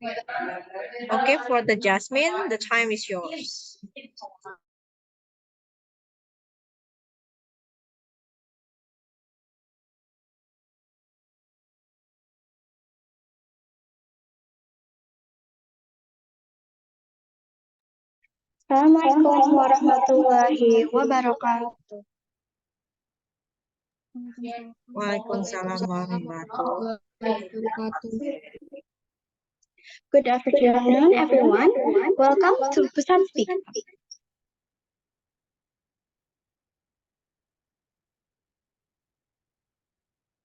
Okay, for the Jasmine, the time is yours. Assalamualaikum warahmatullahi wabarakatuh. Waalaikumsalam warahmatullahi wabarakatuh. Good afternoon, everyone. Welcome to Pesat Speaks Up.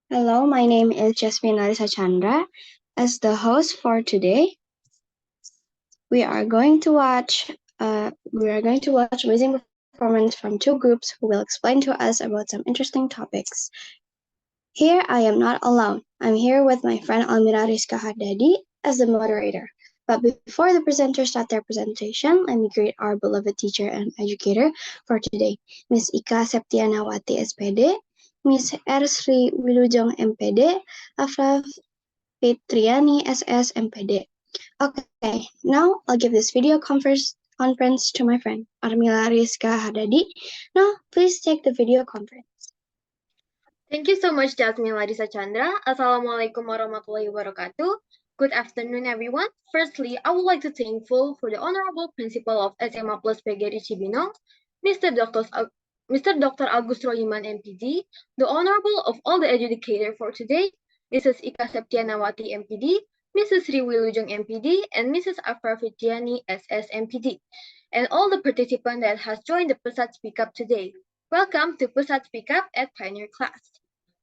Hello, my name is Jasmine Larissa Chandra. As the host for today, we are going to watch amazing performance from two groups who will explain to us about some interesting topics. Here, I am not alone. I'm here with my friend Almira Rizka Haddadi as the moderator. But before the presenters start their presentation, let me greet our beloved teacher and educator for today, Miss Ika Septianawati SPD, Miss R. Sri Wilujong MPD, Afra Fitriani SS MPD. Okay, now I'll give this video conference to my friend Armila Rizka Haddadi. Now, please take the video conference. Thank you so much, Jasmine Larissa Chandra. Assalamualaikum warahmatullahi wabarakatuh. Good afternoon, everyone. Firstly, I would like to thankful for the Honorable Principal of SMA Plus PGRI Cibinong, Mr. Dr. Agus Rohiman MPD, the Honorable of all the educators for today, Mrs. Ika Septianawati MPD, Mrs. Sri Wilujong MPD, and Mrs. Afra Fitriani SS MPD, and all the participants that has joined the Pesat Speak Up today. Welcome to Pesat Speak Up at Pioneer class.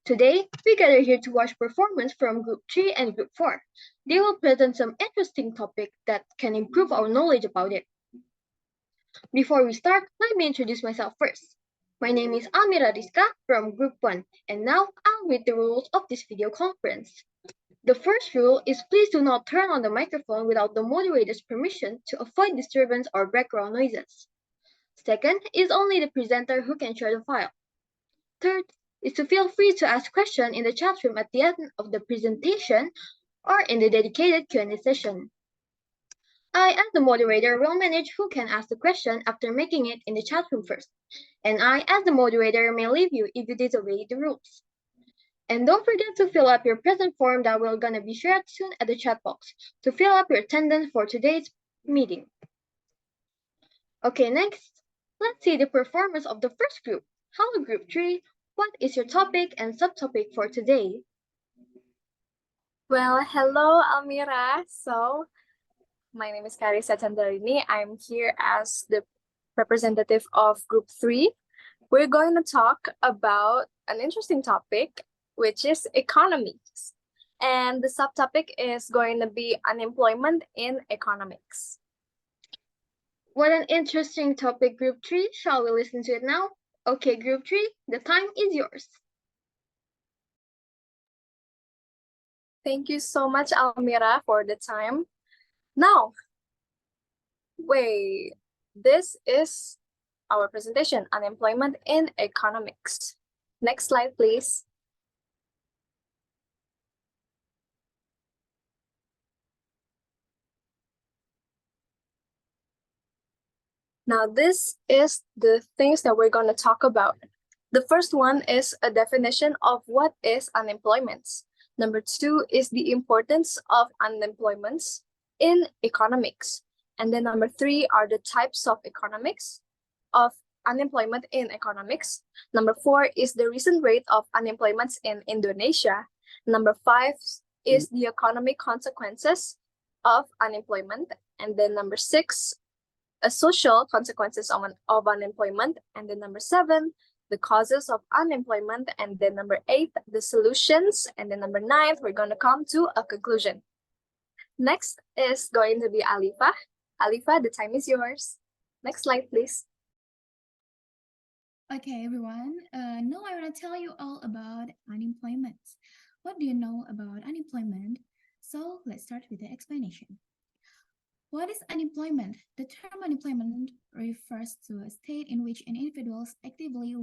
Today, we gather here to watch performance from Group 3 and Group 4. They will present some interesting topics that can improve our knowledge about it. Before we start, let me introduce myself first. My name is Amira Rizka from Group 1, and now I'll read the rules of this video conference. The first rule is please do not turn on the microphone without the moderator's permission to avoid disturbance or background noises. Second is only the presenter who can share the file. Third is to feel free to ask questions in the chat room at the end of the presentation or in the dedicated Q&A session. I, as the moderator, will manage who can ask the question after making it in the chat room first. And I, as the moderator, may leave you if you disobey the rules. And don't forget to fill up your present form that will gonna be shared soon at the chat box to fill up your attendance for today's meeting. Okay, next, let's see the performance of the first group. Hello, Group 3. What is your topic and subtopic for today? Well, hello, Almira. So, my name is Carissa Chandarini. I'm here as the representative of Group 3. We're going to talk about an interesting topic, which is economics. And the subtopic is going to be unemployment in economics. What an interesting topic, Group 3. Shall we listen to it now? Okay, Group 3, the time is yours. Thank you so much, Almira, for the time. Now, wait, this is our presentation, Unemployment in Economics. Next slide, please. Now, this is the things that we're going to talk about. The first one is a definition of what is unemployment. Number 2 is the importance of unemployment in economics. And then number 3 are the types of unemployment in economics. Number 4 is the recent rate of unemployment in Indonesia. Number 5 is the economic consequences of unemployment. And then number 6, social consequences of unemployment. And then number 7, the causes of unemployment. And then number 8, the solutions. And then number 9, we're going to come to a conclusion. Next is going to be Alifa. Alifa, the time is yours. Next slide, please. Okay, everyone. Now I want to tell you all about unemployment. What do you know about unemployment? So let's start with the explanation. What is unemployment? The term unemployment refers to a state in which an individual actively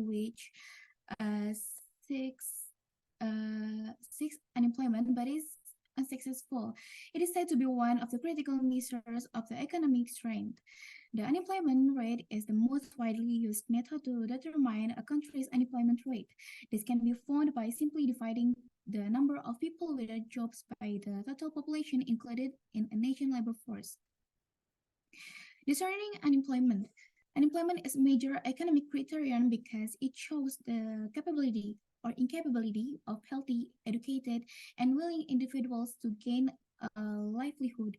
seeks unemployment but is unsuccessful. It is said to be one of the critical measures of the economic strength. The unemployment rate is the most widely used method to determine a country's unemployment rate. This can be found by simply dividing the number of people without jobs by the total population included in a nation labor force. Discerning unemployment. Unemployment is a major economic criterion because it shows the capability or incapability of healthy, educated, and willing individuals to gain a livelihood.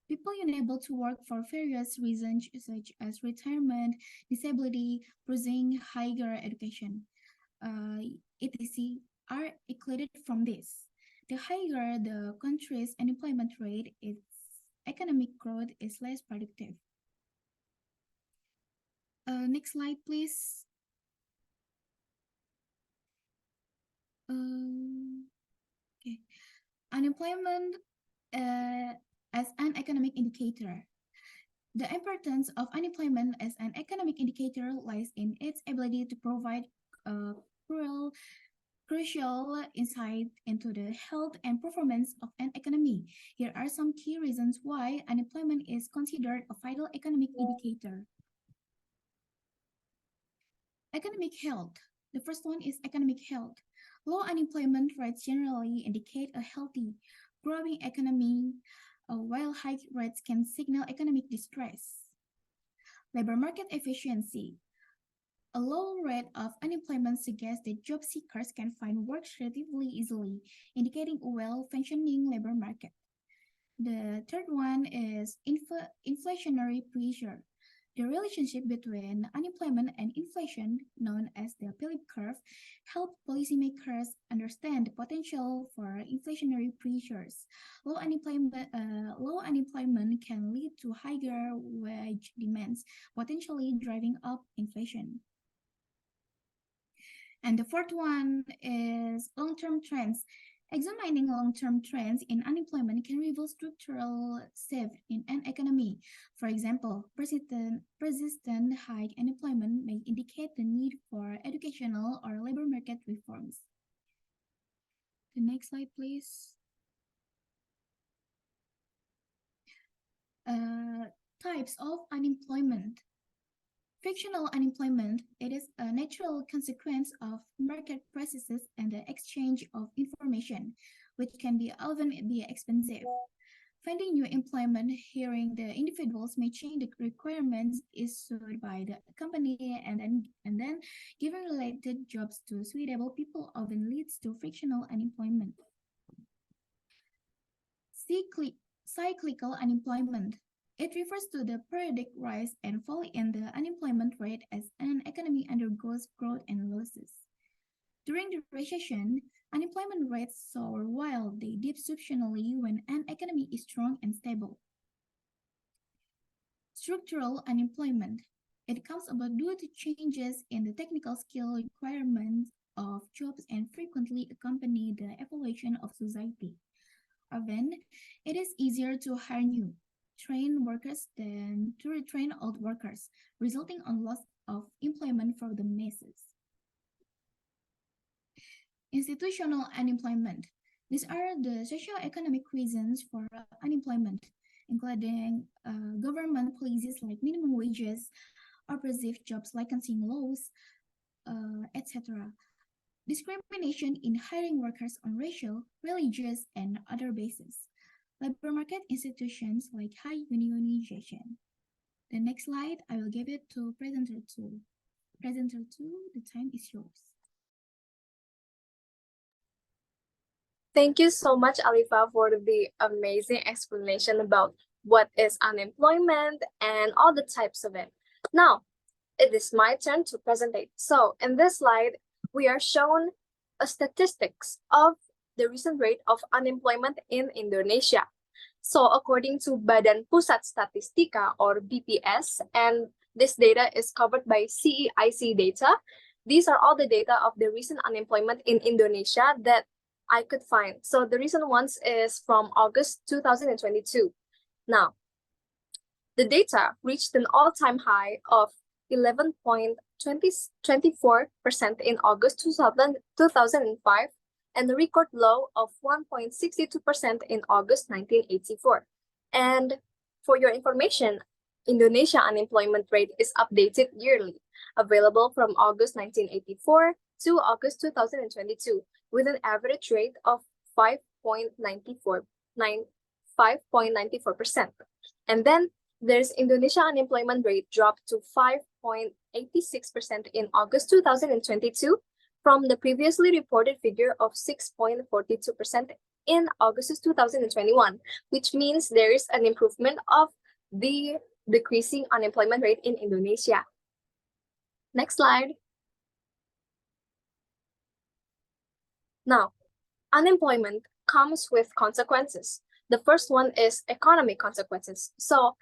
People unable to work for various reasons such as retirement, disability, pursuing higher education, etc., are excluded from this. The higher the country's unemployment rate, its economic growth is less productive. Next slide, please. Okay. Unemployment as an economic indicator. The importance of unemployment as an economic indicator lies in its ability to provide crucial insight into the health and performance of an economy. Here are some key reasons why unemployment is considered a vital economic indicator. Economic health. The first one is economic health. Low unemployment rates generally indicate a healthy, growing economy, while high rates can signal economic distress. Labor market efficiency. A low rate of unemployment suggests that job seekers can find work relatively easily, indicating a well-functioning labor market. The third one is inflationary pressure. The relationship between unemployment and inflation, known as the Philip curve, helped policymakers understand the potential for inflationary pressures. Low unemployment can lead to higher wage demands, potentially driving up inflation. And the fourth one is long-term trends. Examining long-term trends in unemployment can reveal structural shifts in an economy. For example, persistent high unemployment may indicate the need for educational or labor market reforms. The next slide, please. Types of unemployment. Frictional unemployment, it is a natural consequence of market processes and the exchange of information, which can often be expensive. Finding new employment, hearing the individuals may change the requirements issued by the company and then giving related jobs to suitable people often leads to frictional unemployment. Cyclical unemployment. It refers to the periodic rise and fall in the unemployment rate as an economy undergoes growth and losses. During the recession, unemployment rates soar while they dip substantially when an economy is strong and stable. Structural unemployment. It comes about due to changes in the technical skill requirements of jobs and frequently accompany the evolution of society. Often, it is easier to hire new, train workers than to retrain old workers, resulting in loss of employment for the masses. Institutional unemployment. These are the socio-economic reasons for unemployment, including government policies like minimum wages, oppressive jobs licensing laws, etc. Discrimination in hiring workers on racial, religious, and other bases. Labor market institutions like high unionization. The next slide, I will give it to presenter 2. Presenter 2, the time is yours. Thank you so much, Alifa, for the amazing explanation about what is unemployment and all the types of it. Now, it is my turn to present. So in this slide, we are shown a statistics of the recent rate of unemployment in Indonesia. So according to Badan Pusat Statistika or BPS, and this data is covered by CEIC data, these are all the data of the recent unemployment in Indonesia that I could find. So the recent ones is from August 2022. Now, the data reached an all-time high of 11.24% in August 2005 and a record low of 1.62% in August 1984. And for your information, Indonesia unemployment rate is updated yearly, available from August 1984 to August 2022, with an average rate of 5.94%. And then there's Indonesia unemployment rate dropped to 5.86% in August 2022 from the previously reported figure of 6.42% in August 2021, which means there is an improvement of the decreasing unemployment rate in Indonesia. Next slide. Now, unemployment comes with consequences. The first one is economic consequences. So,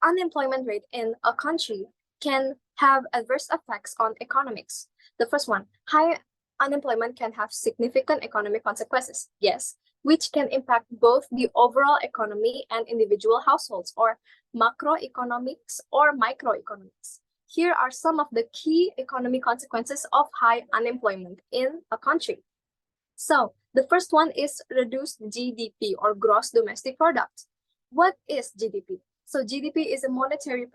unemployment rate in a country can have adverse effects on economics. The first one, high unemployment can have significant economic consequences, yes, which can impact both the overall economy and individual households, or macroeconomics or microeconomics. Here are some of the key economic consequences of high unemployment in a country. So, the first one is reduced GDP, or gross domestic product. What is GDP? So GDP is a monetary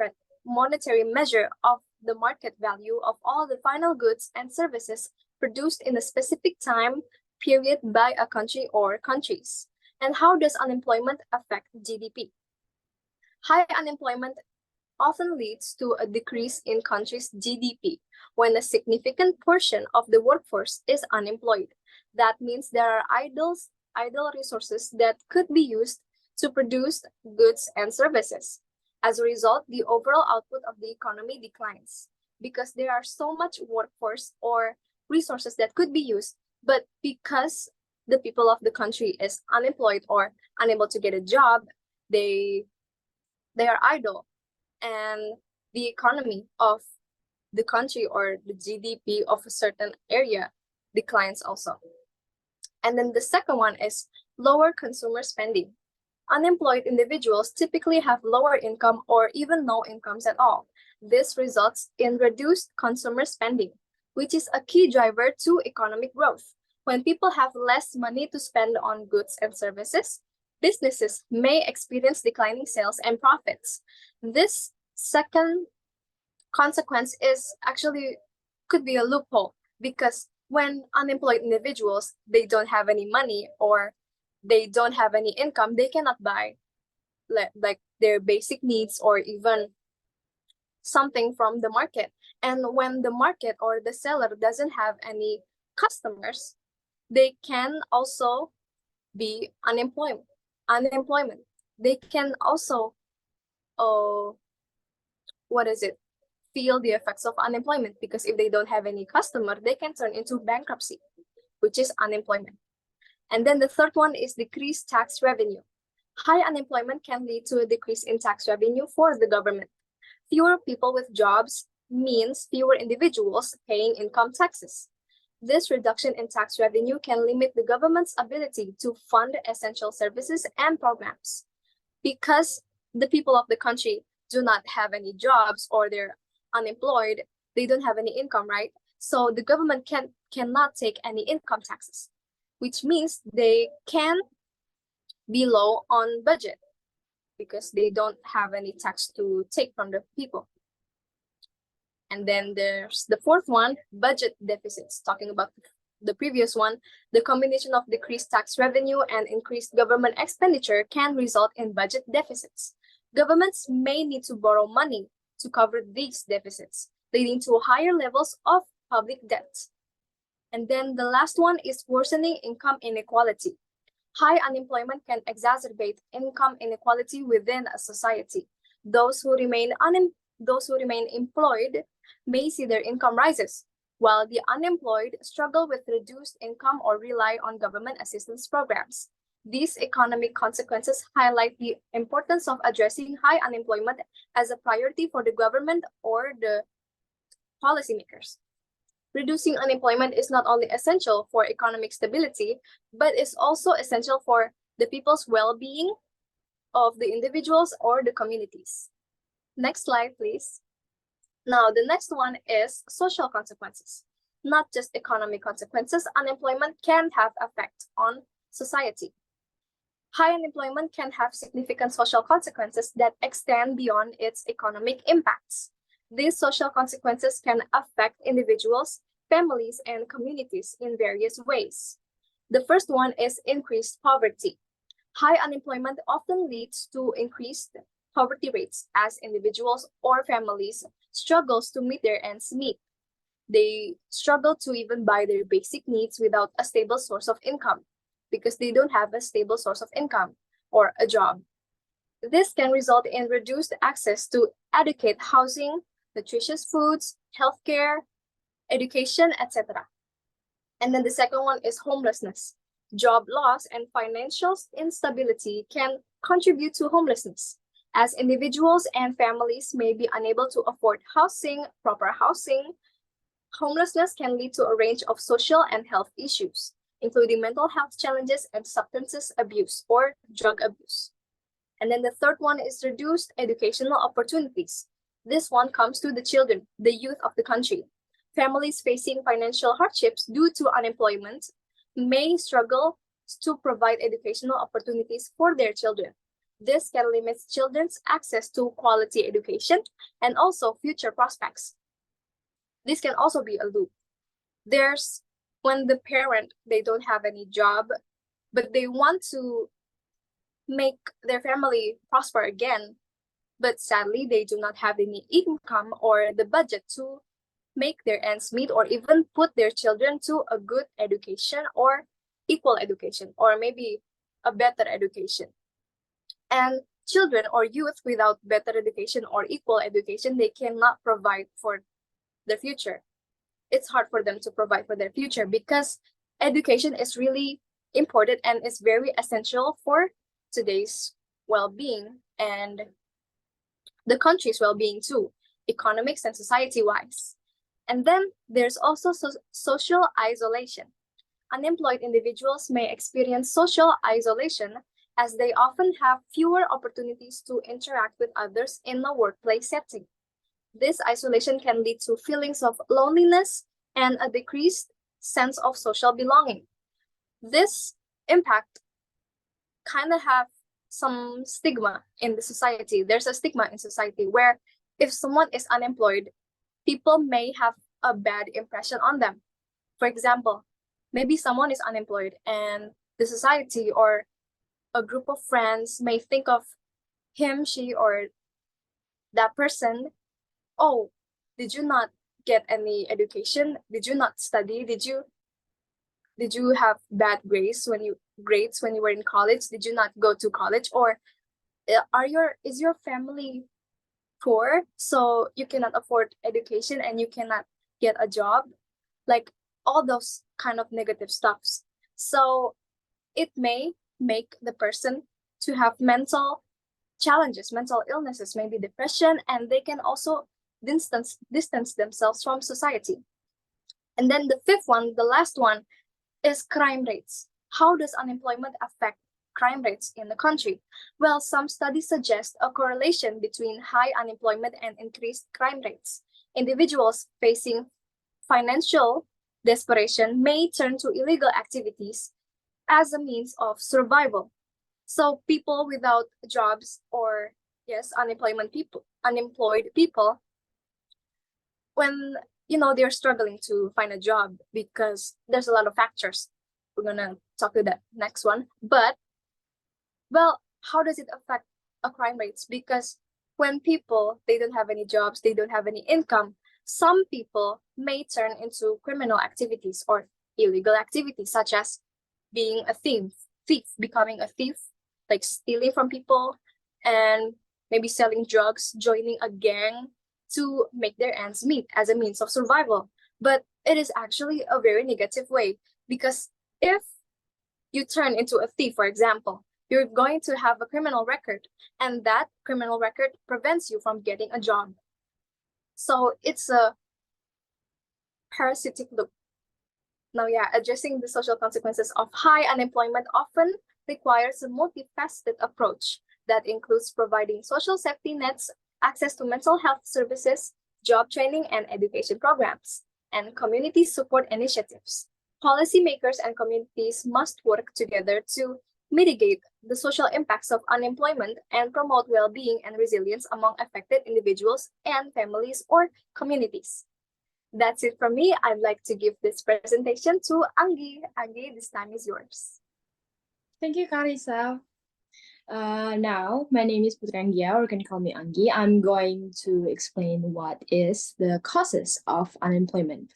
measure of the market value of all the final goods and services produced in a specific time period by a country or countries. And how does unemployment affect GDP? High unemployment often leads to a decrease in countries' GDP when a significant portion of the workforce is unemployed. That means there are idle resources that could be used to produce goods and services. As a result, the overall output of the economy declines because there are so much workforce or resources that could be used, but because the people of the country is unemployed or unable to get a job, they are idle, and the economy of the country or the GDP of a certain area declines also. And then the second one is lower consumer spending. Unemployed individuals typically have lower income or even no incomes at all. This results in reduced consumer spending, which is a key driver to economic growth. When people have less money to spend on goods and services, businesses may experience declining sales and profits. This second consequence is actually could be a loophole, because when unemployed individuals, they don't have any money or they don't have any income, they cannot buy like their basic needs or even something from the market. And when the market or the seller doesn't have any customers, they can also be unemployment. They can also feel the effects of unemployment, because if they don't have any customer, they can turn into bankruptcy, which is unemployment. And then the third one is decreased tax revenue. High unemployment can lead to a decrease in tax revenue for the government. Fewer people with jobs means fewer individuals paying income taxes. This reduction in tax revenue can limit the government's ability to fund essential services and programs. Because the people of the country do not have any jobs or they're unemployed, they don't have any income, right? So the government cannot take any income taxes, which means they can be low on budget because they don't have any tax to take from the people. And then there's the fourth one, budget deficits. Talking about the previous one, the combination of decreased tax revenue and increased government expenditure can result in budget deficits. Governments may need to borrow money to cover these deficits, leading to higher levels of public debt. And then the last one is worsening income inequality. High unemployment can exacerbate income inequality within a society. Those who remain employed may see their income rises, while the unemployed struggle with reduced income or rely on government assistance programs. These economic consequences highlight the importance of addressing high unemployment as a priority for the government or the policymakers. Reducing unemployment is not only essential for economic stability, but is also essential for the people's well-being of the individuals or the communities. Next slide, please. Now, the next one is social consequences. not just economic consequences, unemployment can have effect on society. High unemployment can have significant social consequences that extend beyond its economic impacts. These social consequences can affect individuals, families, and communities in various ways. The first one is increased poverty. High unemployment often leads to increased poverty rates as individuals or families struggles to meet their ends meet. They struggle to even buy their basic needs without a stable source of income because they don't have a stable source of income or a job. This can result in reduced access to adequate housing, nutritious foods, healthcare, education, etc. And then the second one is homelessness. Job loss and financial instability can contribute to homelessness, as individuals and families may be unable to afford housing, proper housing. Homelessness can lead to a range of social and health issues, including mental health challenges and substances abuse or drug abuse. And then the third one is reduced educational opportunities. This one comes to the children, the youth of the country. Families facing financial hardships due to unemployment may struggle to provide educational opportunities for their children. This can limit children's access to quality education and also future prospects. This can also be a loop. There's when the parent, they don't have any job, but they want to make their family prosper again, but sadly they do not have any income or the budget to make their ends meet or even put their children to a good education or equal education or maybe a better education. And children or youth without better education or equal education, they cannot provide for their future. It's hard for them to provide for their future because education is really important and is very essential for today's well-being and the country's well-being too, economics and society-wise. And then there's also social isolation. Unemployed individuals may experience social isolation as they often have fewer opportunities to interact with others in a workplace setting. This isolation can lead to feelings of loneliness and a decreased sense of social belonging. This impact kind of have some stigma in the society. There's a stigma in society where if someone is unemployed, people may have a bad impression on them. For example, maybe someone is unemployed and the society or a group of friends may think of him, she, or that person, oh, did you not get any education? Did you not study? Did you have bad grades when you were in college? Did you not go to college? Or is your family poor so you cannot afford education and you cannot get a job? Like all those kind of negative stuffs. So it may make the person to have mental challenges, mental illnesses, maybe depression, and they can also distance themselves from society. And then the fifth one, the last one, is crime rates. How does unemployment affect crime rates in the country? Well, some studies suggest a correlation between high unemployment and increased crime rates. Individuals facing financial desperation may turn to illegal activities as a means of survival. So people without jobs or unemployed people, when they're struggling to find a job because there's a lot of factors. We're gonna talk to that next one. But well, how does it affect crime rates? Because when people, they don't have any jobs, they don't have any income, some people may turn into criminal activities or illegal activities, such as being a thief, becoming a thief, like stealing from people and maybe selling drugs, joining a gang to make their ends meet as a means of survival. But it is actually a very negative way, because if you turn into a thief, for example, you're going to have a criminal record, and that criminal record prevents you from getting a job. So it's a parasitic loop. Now, addressing the social consequences of high unemployment often requires a multifaceted approach that includes providing social safety nets, access to mental health services, job training, and education programs. and community support initiatives. Policymakers and communities must work together to mitigate the social impacts of unemployment and promote well-being and resilience among affected individuals and families or communities. That's it from me. I'd like to give this presentation to Anggi. Anggi, this time is yours. Thank you, Carissa. Now, my name is Putra Anggia, or you can call me Anggi. I'm going to explain what is the causes of unemployment.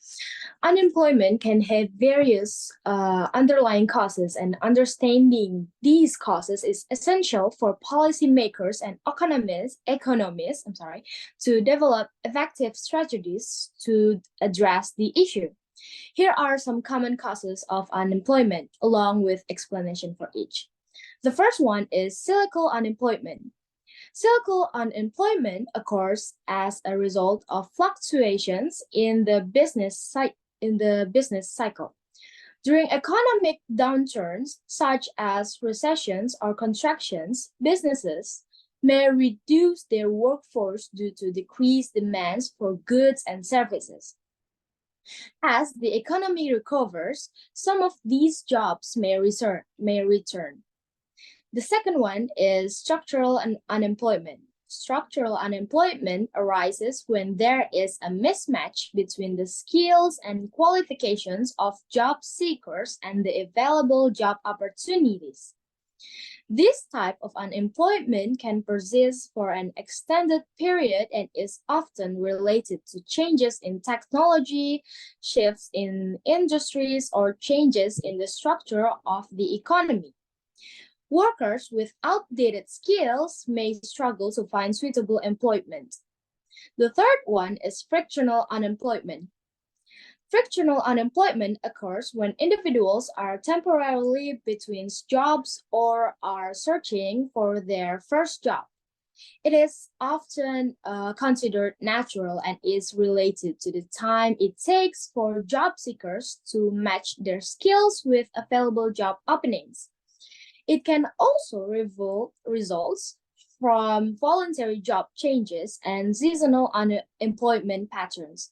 Unemployment can have various underlying causes, and understanding these causes is essential for policymakers and economists, to develop effective strategies to address the issue. Here are some common causes of unemployment, along with explanation for each. The first one is cyclical unemployment. Cyclical unemployment occurs as a result of fluctuations in the business cycle. During economic downturns, such as recessions or contractions, businesses may reduce their workforce due to decreased demands for goods and services. As the economy recovers, some of these jobs may return. The second one is structural unemployment. Structural unemployment arises when there is a mismatch between the skills and qualifications of job seekers and the available job opportunities. This type of unemployment can persist for an extended period and is often related to changes in technology, shifts in industries, or changes in the structure of the economy. Workers with outdated skills may struggle to find suitable employment. The third one is frictional unemployment. Frictional unemployment occurs when individuals are temporarily between jobs or are searching for their first job. It is often considered natural and is related to the time it takes for job seekers to match their skills with available job openings. It can also result from voluntary job changes and seasonal unemployment patterns.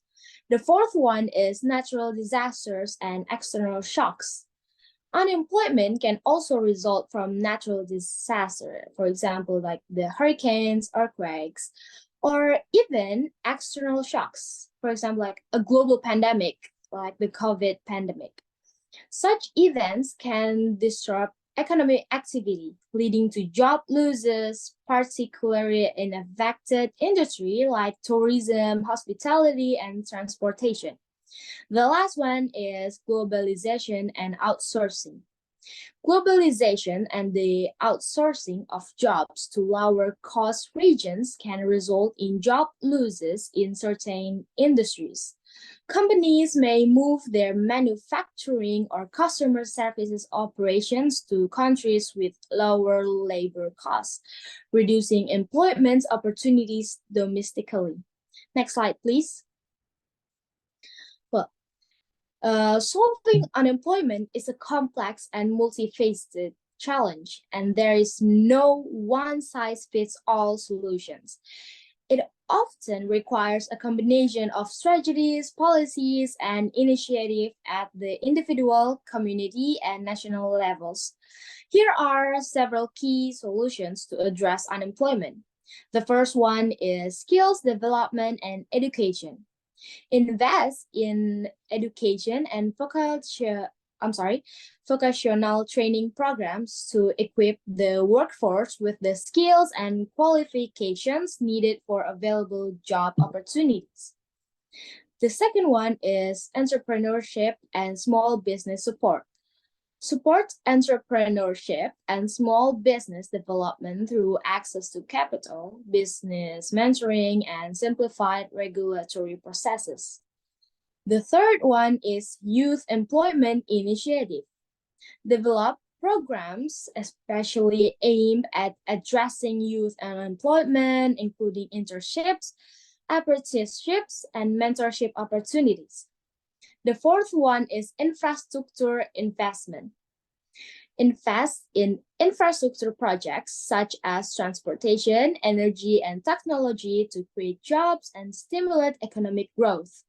The fourth one is natural disasters and external shocks. Unemployment can also result from natural disaster, for example, like the hurricanes, earthquakes, or even external shocks, for example, like a global pandemic, like the COVID pandemic. Such events can disrupt economic activity, leading to job losses, particularly in affected industry like tourism, hospitality, and transportation. The last one is globalization and outsourcing. Globalization and the outsourcing of jobs to lower cost regions can result in job losses in certain industries. Companies may move their manufacturing or customer services operations to countries with lower labor costs, reducing employment opportunities domestically. Next slide, please. Solving unemployment is a complex and multifaceted challenge, and there is no one-size-fits-all solutions. It often requires a combination of strategies, policies, and initiatives at the individual, community, and national levels. Here are several key solutions to address unemployment. The first one is skills development and education. Invest in education and vocational training programs to equip the workforce with the skills and qualifications needed for available job opportunities. The second one is entrepreneurship and small business support. Support entrepreneurship and small business development through access to capital, business mentoring, and simplified regulatory processes. The third one is youth employment initiative. Develop programs especially aimed at addressing youth unemployment, including internships, apprenticeships, and mentorship opportunities. The fourth one is infrastructure investment. Invest in infrastructure projects such as transportation, energy, and technology to create jobs and stimulate economic growth.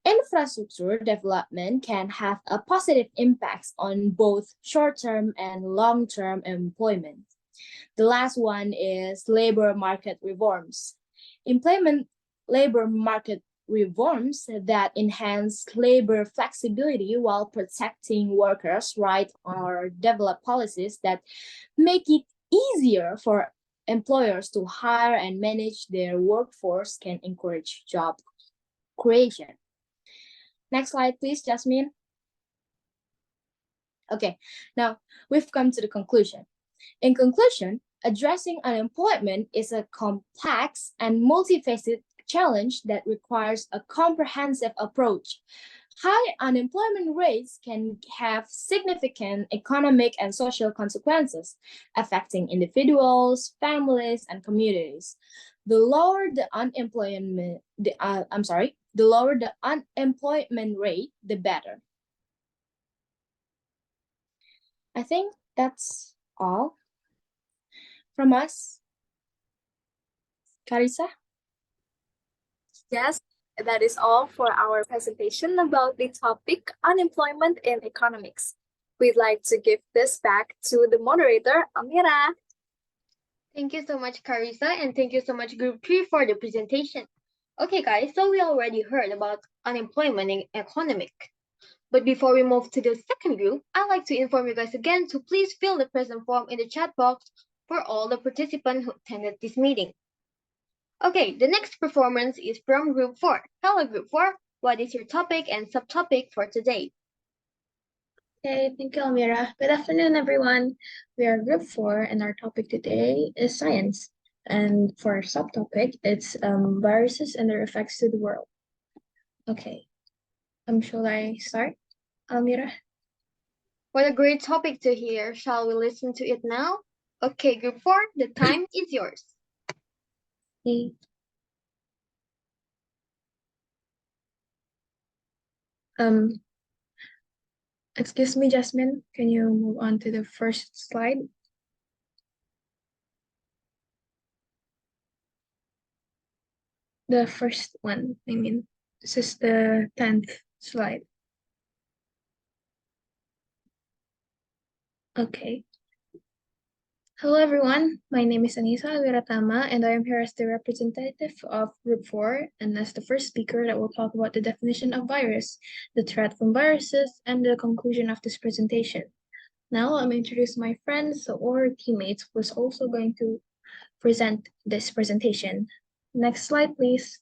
Infrastructure development can have a positive impact on both short-term and long-term employment. The last one is labor market reforms. Implement labor market reforms that enhance labor flexibility while protecting workers' rights, or develop policies that make it easier for employers to hire and manage their workforce can encourage job creation. Next slide, please, Jasmine. Okay, now we've come to the conclusion. In conclusion, addressing unemployment is a complex and multifaceted challenge that requires a comprehensive approach. High unemployment rates can have significant economic and social consequences, affecting individuals, families, and communities. The lower the unemployment rate, the better. I think that's all from us. Carissa? Yes, that is all for our presentation about the topic unemployment in economics. We'd like to give this back to the moderator, Amira. Thank you so much, Carissa, and thank you so much, Group 3, for the presentation. Okay, guys, so we already heard about unemployment in economic. But before we move to the second group, I'd like to inform you guys again to please fill the present form in the chat box for all the participants who attended this meeting. Okay, the next performance is from Group 4. Hello, Group 4. What is your topic and subtopic for today? Okay, thank you, Almira. Good afternoon, everyone. We are Group 4, and our topic today is science. And for our subtopic, it's viruses and their effects to the world. Okay, shall I start, Almira? What a great topic to hear. Shall we listen to it now? Okay, Group 4, the time is yours. Okay. Excuse me, Jasmine, can you move on to the first slide? The first one, I mean, this is the 10th slide. Okay. Hello, everyone. My name is Anisa Wiratama, and I am here as the representative of Group 4 and as the first speaker that will talk about the definition of virus, the threat from viruses, and the conclusion of this presentation. Now, let me introduce my friends or teammates who is also going to present this presentation. Next slide, please.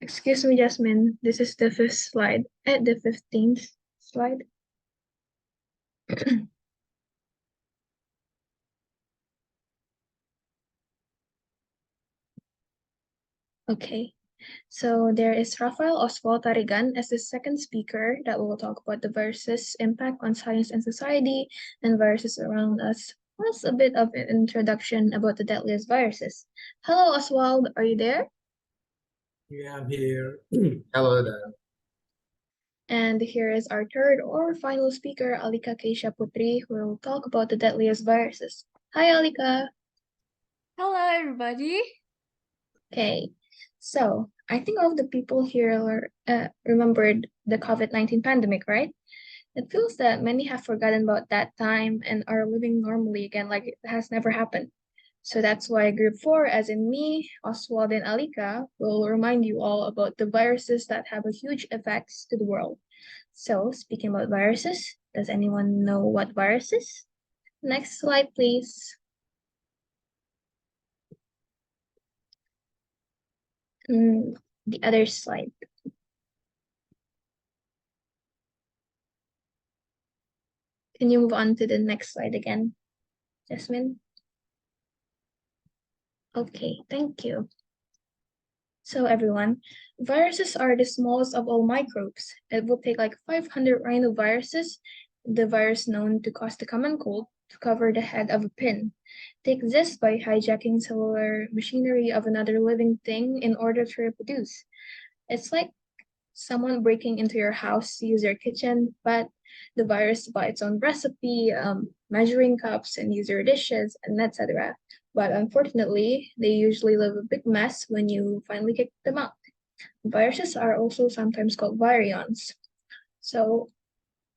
Excuse me, Jasmine. This is the 5th slide, the 15th slide. Okay, so there is Rafael Oswald Tarigan as the second speaker that will talk about the viruses' impact on science and society and viruses around us, plus a bit of an introduction about the deadliest viruses. Hello, Oswald, are you there? Yeah, I'm here. Hello there. And here is our third or final speaker, Alika Keisha Putri, who will talk about the deadliest viruses. Hi, Alika. Hello, everybody. Okay, so I think all of the people here remembered the COVID-19 pandemic, right? It feels that many have forgotten about that time and are living normally again like it has never happened. So that's why Group 4, as in me, Oswald, and Alika, will remind you all about the viruses that have a huge effects to the world. So speaking about viruses, does anyone know what virus is? Next slide, please. The other slide. Can you move on to the next slide again, Jasmine? Okay, thank you. So everyone, viruses are the smallest of all microbes. It will take like 500 rhinoviruses, the virus known to cause the common cold, to cover the head of a pin. They exist by hijacking cellular machinery of another living thing in order to reproduce. It's like someone breaking into your house to use your kitchen, but the virus by its own recipe, measuring cups and use your dishes, and etc. but unfortunately, they usually leave a big mess when you finally kick them out. Viruses are also sometimes called virions. So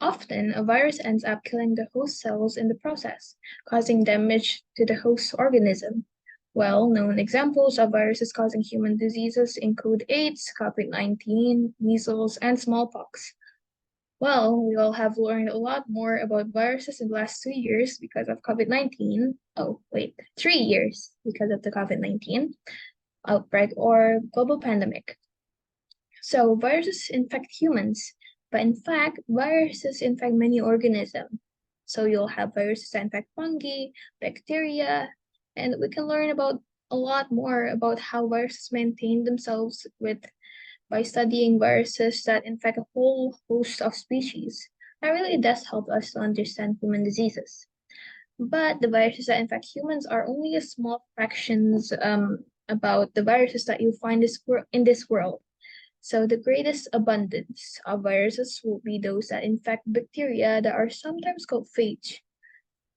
often, a virus ends up killing the host cells in the process, causing damage to the host organism. Well-known examples of viruses causing human diseases include AIDS, COVID-19, measles, and smallpox. Well, we all have learned a lot more about viruses in the last 2 years because of COVID-19. Oh, wait, 3 years because of the COVID-19 outbreak or global pandemic. So viruses infect humans, but in fact, viruses infect many organisms. So you'll have viruses that infect fungi, bacteria, and we can learn about a lot more about how viruses maintain themselves by studying viruses that infect a whole host of species. That really does help us to understand human diseases. But the viruses that infect humans are only a small fractions about the viruses that you find in this world. So the greatest abundance of viruses will be those that infect bacteria that are sometimes called phage.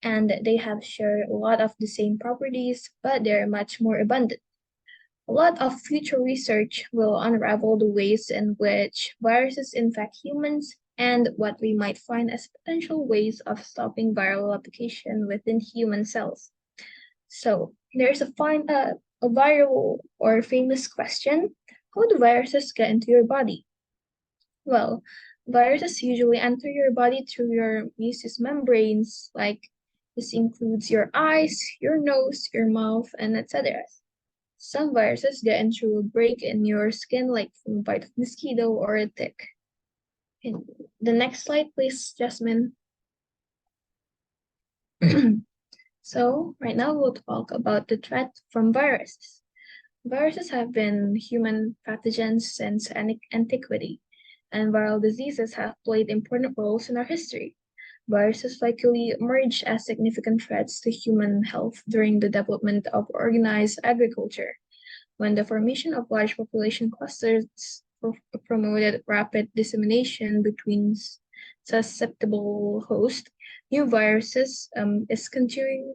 And they have shared a lot of the same properties, but they're much more abundant. A lot of future research will unravel the ways in which viruses infect humans and what we might find as potential ways of stopping viral application within human cells. So there's a viral or famous question: how do viruses get into your body? Well, viruses usually enter your body through your mucous membranes, like this includes your eyes, your nose, your mouth, and etc. Some viruses get in through a break in your skin, like from a bite of mosquito or a tick. And the next slide, please, Jasmine. So right now we'll talk about the threat from viruses. Viruses have been human pathogens since antiquity, and viral diseases have played important roles in our history. Viruses likely emerged as significant threats to human health during the development of organized agriculture, when the formation of large population clusters promoted rapid dissemination between susceptible hosts. New viruses is continuing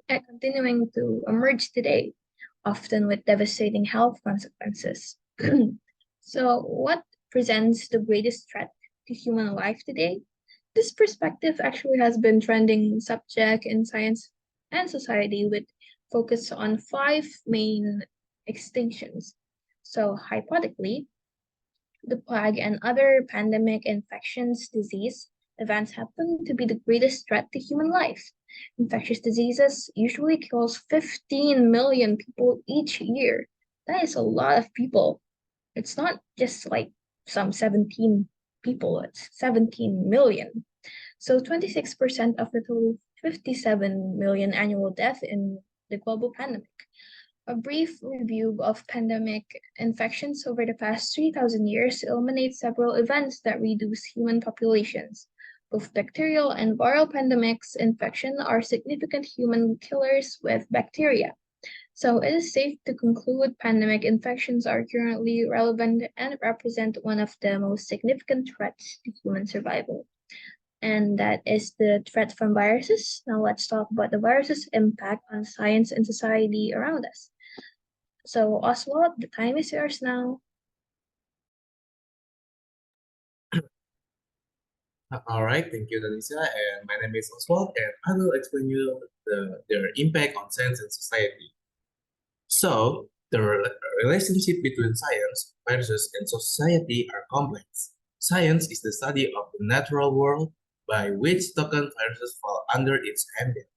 to emerge today, often with devastating health consequences. So, what presents the greatest threat to human life today? This perspective actually has been trending subject in science and society, with focus on 5 main extinctions. So, hypothetically, the plague and other pandemic infections disease events happen to be the greatest threat to human life. Infectious diseases usually kills 15 million people each year. That is a lot of people. It's not just like some 17 people, it's 17 million. So 26% of the total 57 million annual death in the global pandemic. A brief review of pandemic infections over the past 3,000 years illuminates several events that reduce human populations. Both bacterial and viral pandemics infection are significant human killers with bacteria. So it is safe to conclude pandemic infections are currently relevant and represent one of the most significant threats to human survival. And that is the threat from viruses. Now let's talk about the virus's impact on science and society around us. So Oswald, the time is yours now. All right, thank you, Danisa. And my name is Oswald, and I will explain you their impact on science and society. So, the relationship between science, viruses, and society are complex. Science is the study of the natural world, by which token viruses fall under its ambit.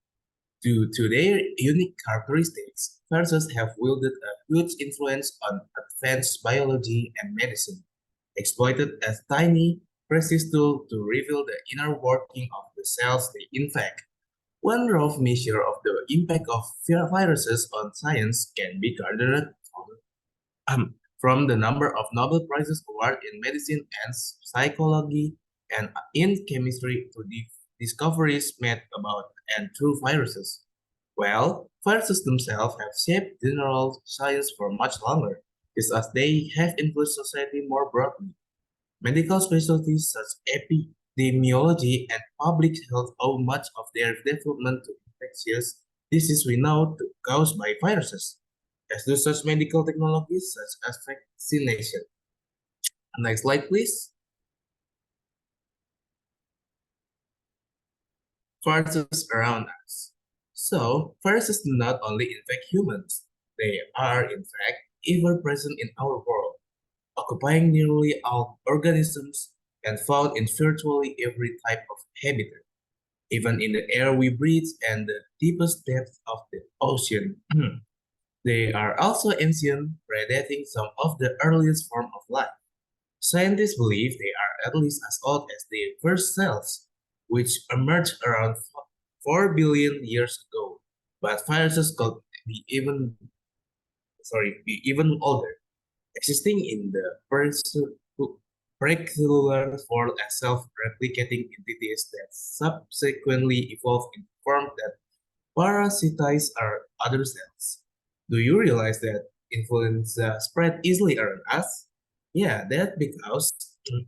Due to their unique characteristics, viruses have wielded a huge influence on advanced biology and medicine, exploited as tiny, precise tools to reveal the inner working of the cells they infect. One rough measure of the impact of viruses on science can be garnered from the number of Nobel Prizes awarded in medicine and psychology and in chemistry to the discoveries made about and through viruses. Well, viruses themselves have shaped general science for much longer, just as they have influenced society more broadly. Medical specialties such as epidemiology and public health owe much of their development to infectious disease we know to caused by viruses, as do such medical technologies such as vaccination. Next slide, please. Viruses around us. So, viruses do not only infect humans, they are in fact ever present in our world, occupying nearly all organisms and found in virtually every type of habitat, even in the air we breathe and the deepest depths of the ocean. They are also ancient, predating some of the earliest forms of life. Scientists believe they are at least as old as the first cells, which emerged around 4 billion years ago. But viruses could be even older, existing in the precellular world as self-replicating entities that subsequently evolve in form that parasitize our other cells. Do you realize that influenza spread easily around us? Yeah, that's because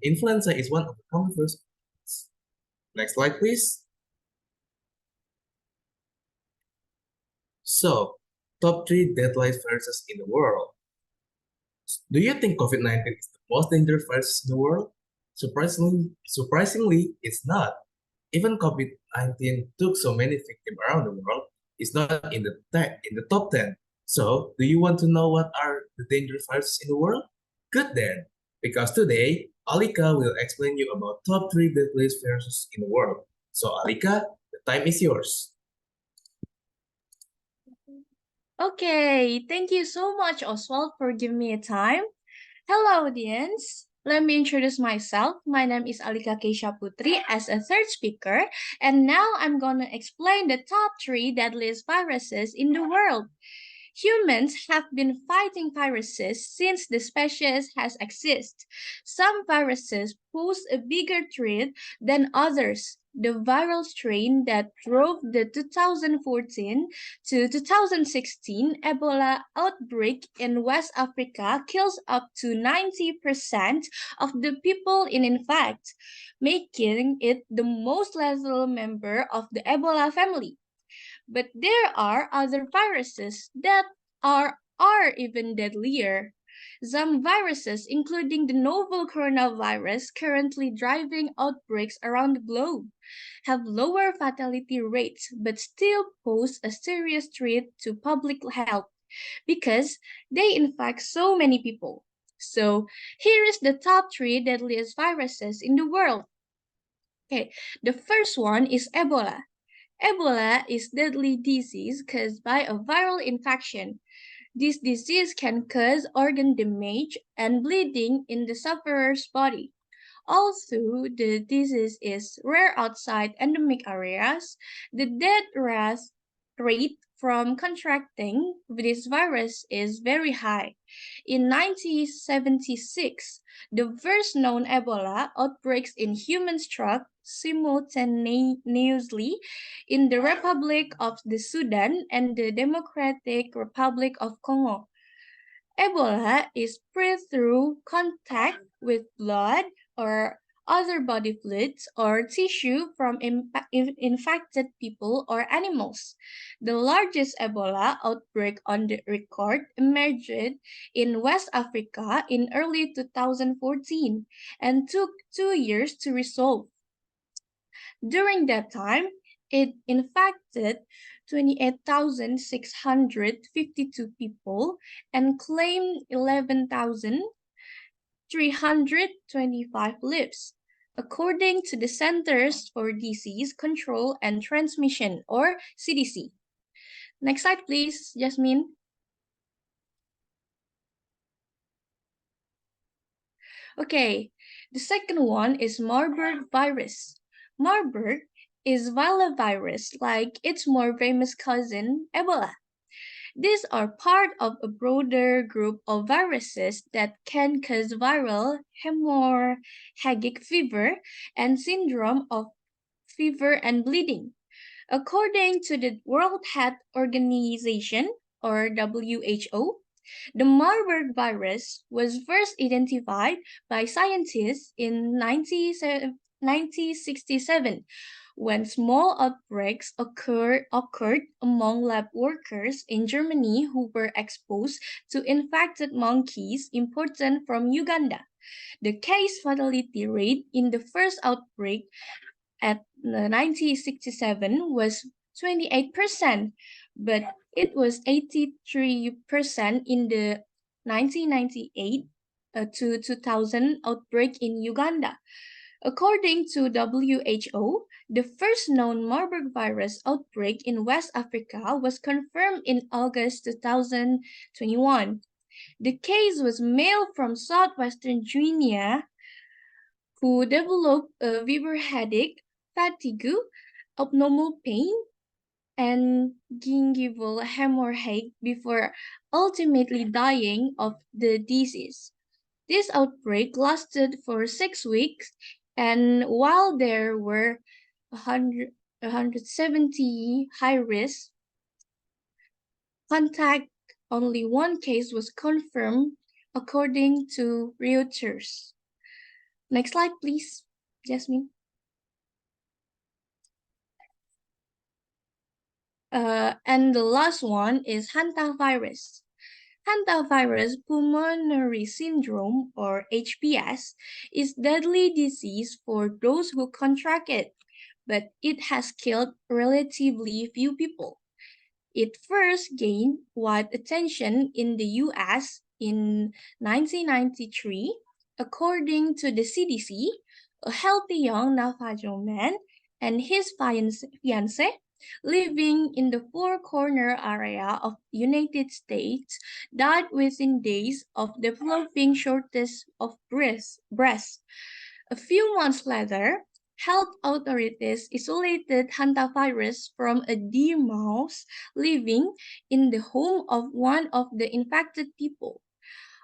influenza is one of the common viruses. Next slide, please. So, top 3 deadly viruses in the world. Do you think COVID-19 is the most dangerous virus in the world? Surprisingly, it's not. Even COVID-19 took so many victims around the world, it's not in the top 10. So, do you want to know what are the dangerous viruses in the world? Good then, because today, Alika will explain you about top 3 deadliest viruses in the world. So, Alika, the time is yours. Okay, thank you so much, Oswald, for giving me a time. Hello, audience. Let me introduce myself. My name is Alika Keisha Putri as a third speaker, and now I'm gonna explain the top 3 deadliest viruses in the world. Humans have been fighting viruses since the species has existed. Some viruses pose a bigger threat than others. The viral strain that drove the 2014 to 2016 Ebola outbreak in West Africa kills up to 90% of the people it infects, making it the most lethal member of the Ebola family. But there are other viruses that are even deadlier. Some viruses, including the novel coronavirus currently driving outbreaks around the globe, have lower fatality rates but still pose a serious threat to public health because they infect so many people. So here is the top 3 deadliest viruses in the world. Okay, the first one is Ebola. Ebola is deadly disease caused by a viral infection. This disease can cause organ damage and bleeding in the sufferer's body. Although the disease is rare outside endemic areas, the rate from contracting this virus is very high. In 1976, the first known Ebola outbreaks in humans struck simultaneously in the Republic of the Sudan and the Democratic Republic of Congo. Ebola is spread through contact with blood or other body fluids or tissue from infected people or animals. The largest Ebola outbreak on the record emerged in West Africa in early 2014 and took 2 years to resolve. During that time, it infected 28,652 people and claimed 11,325 lives, according to the Centers for Disease Control and Transmission, or CDC. Next slide, please, Jasmine. Okay, the second one is Marburg virus. Marburg is viral virus like its more famous cousin, Ebola. These are part of a broader group of viruses that can cause viral hemorrhagic fever and syndrome of fever and bleeding. According to the World Health Organization, or WHO, the Marburg virus was first identified by scientists in 1967 when small outbreaks occurred among lab workers in Germany who were exposed to infected monkeys imported from Uganda. The case fatality rate in the first outbreak at 1967 was 28%, but it was 83% in the 1998 to 2000 outbreak in Uganda. According to WHO, the first known Marburg virus outbreak in West Africa was confirmed in August 2021. The case was male from southwestern Guinea who developed a fever headache, fatigue, abnormal pain, and gingival hemorrhage before ultimately dying of the disease. This outbreak lasted for 6 weeks, and while there were 170 high-risk contact, only one case was confirmed, according to Reuters. Next slide, please, Jasmine. And the last one is hantavirus. Hantavirus pulmonary syndrome, or HPS, is deadly disease for those who contract it, but it has killed relatively few people. It first gained wide attention in the US in 1993. According to the CDC, a healthy young Navajo man and his fiancée living in the Four Corner area of the United States died within days of developing shortage of breast. A few months later, health authorities isolated hantavirus from a deer mouse living in the home of one of the infected people.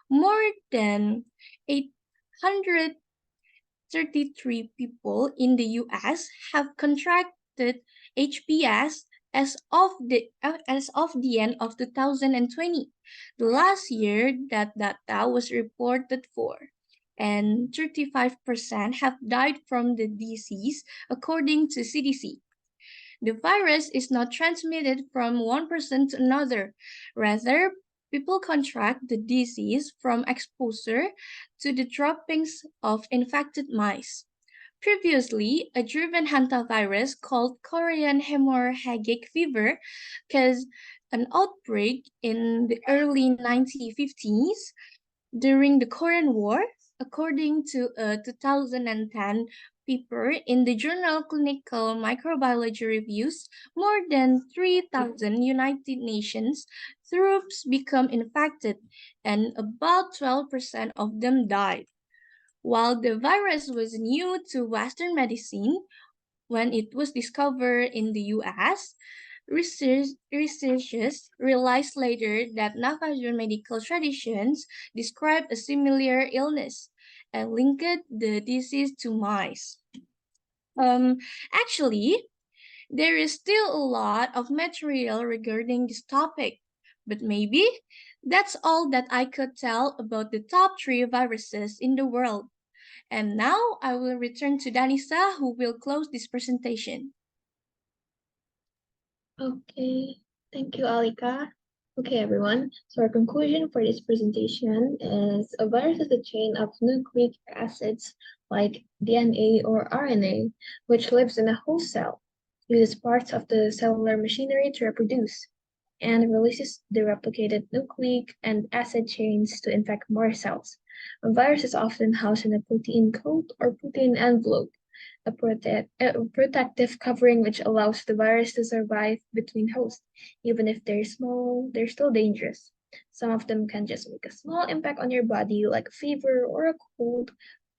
More than 833 people in the US have contracted HPS as of the end of 2020, the last year that data was reported for, and 35% have died from the disease, according to CDC. The virus is not transmitted from one person to another. Rather, people contract the disease from exposure to the droppings of infected mice. Previously, a driven hantavirus called Korean hemorrhagic fever caused an outbreak in the early 1950s during the Korean War, according to a 2010 paper in the journal Clinical Microbiology Reviews. More than 3,000 United Nations troops become infected, and about 12% of them died. While the virus was new to Western medicine when it was discovered in the US, researchers realized later that Navajo medical traditions describe a similar illness and linked the disease to mice. Actually, there is still a lot of material regarding this topic, but maybe that's all that I could tell about the top 3 viruses in the world. And now I will return to Danisa, who will close this presentation. Okay, thank you, Alika. Okay, everyone. So our conclusion for this presentation is a virus is a chain of nucleic acids like DNA or RNA, which lives in a host cell, uses parts of the cellular machinery to reproduce, and releases the replicated nucleic and acid chains to infect more cells. A virus is often housed in a protein coat or protein envelope, a protective covering which allows the virus to survive between hosts. Even if they're small, they're still dangerous. Some of them can just make a small impact on your body, like a fever or a cold,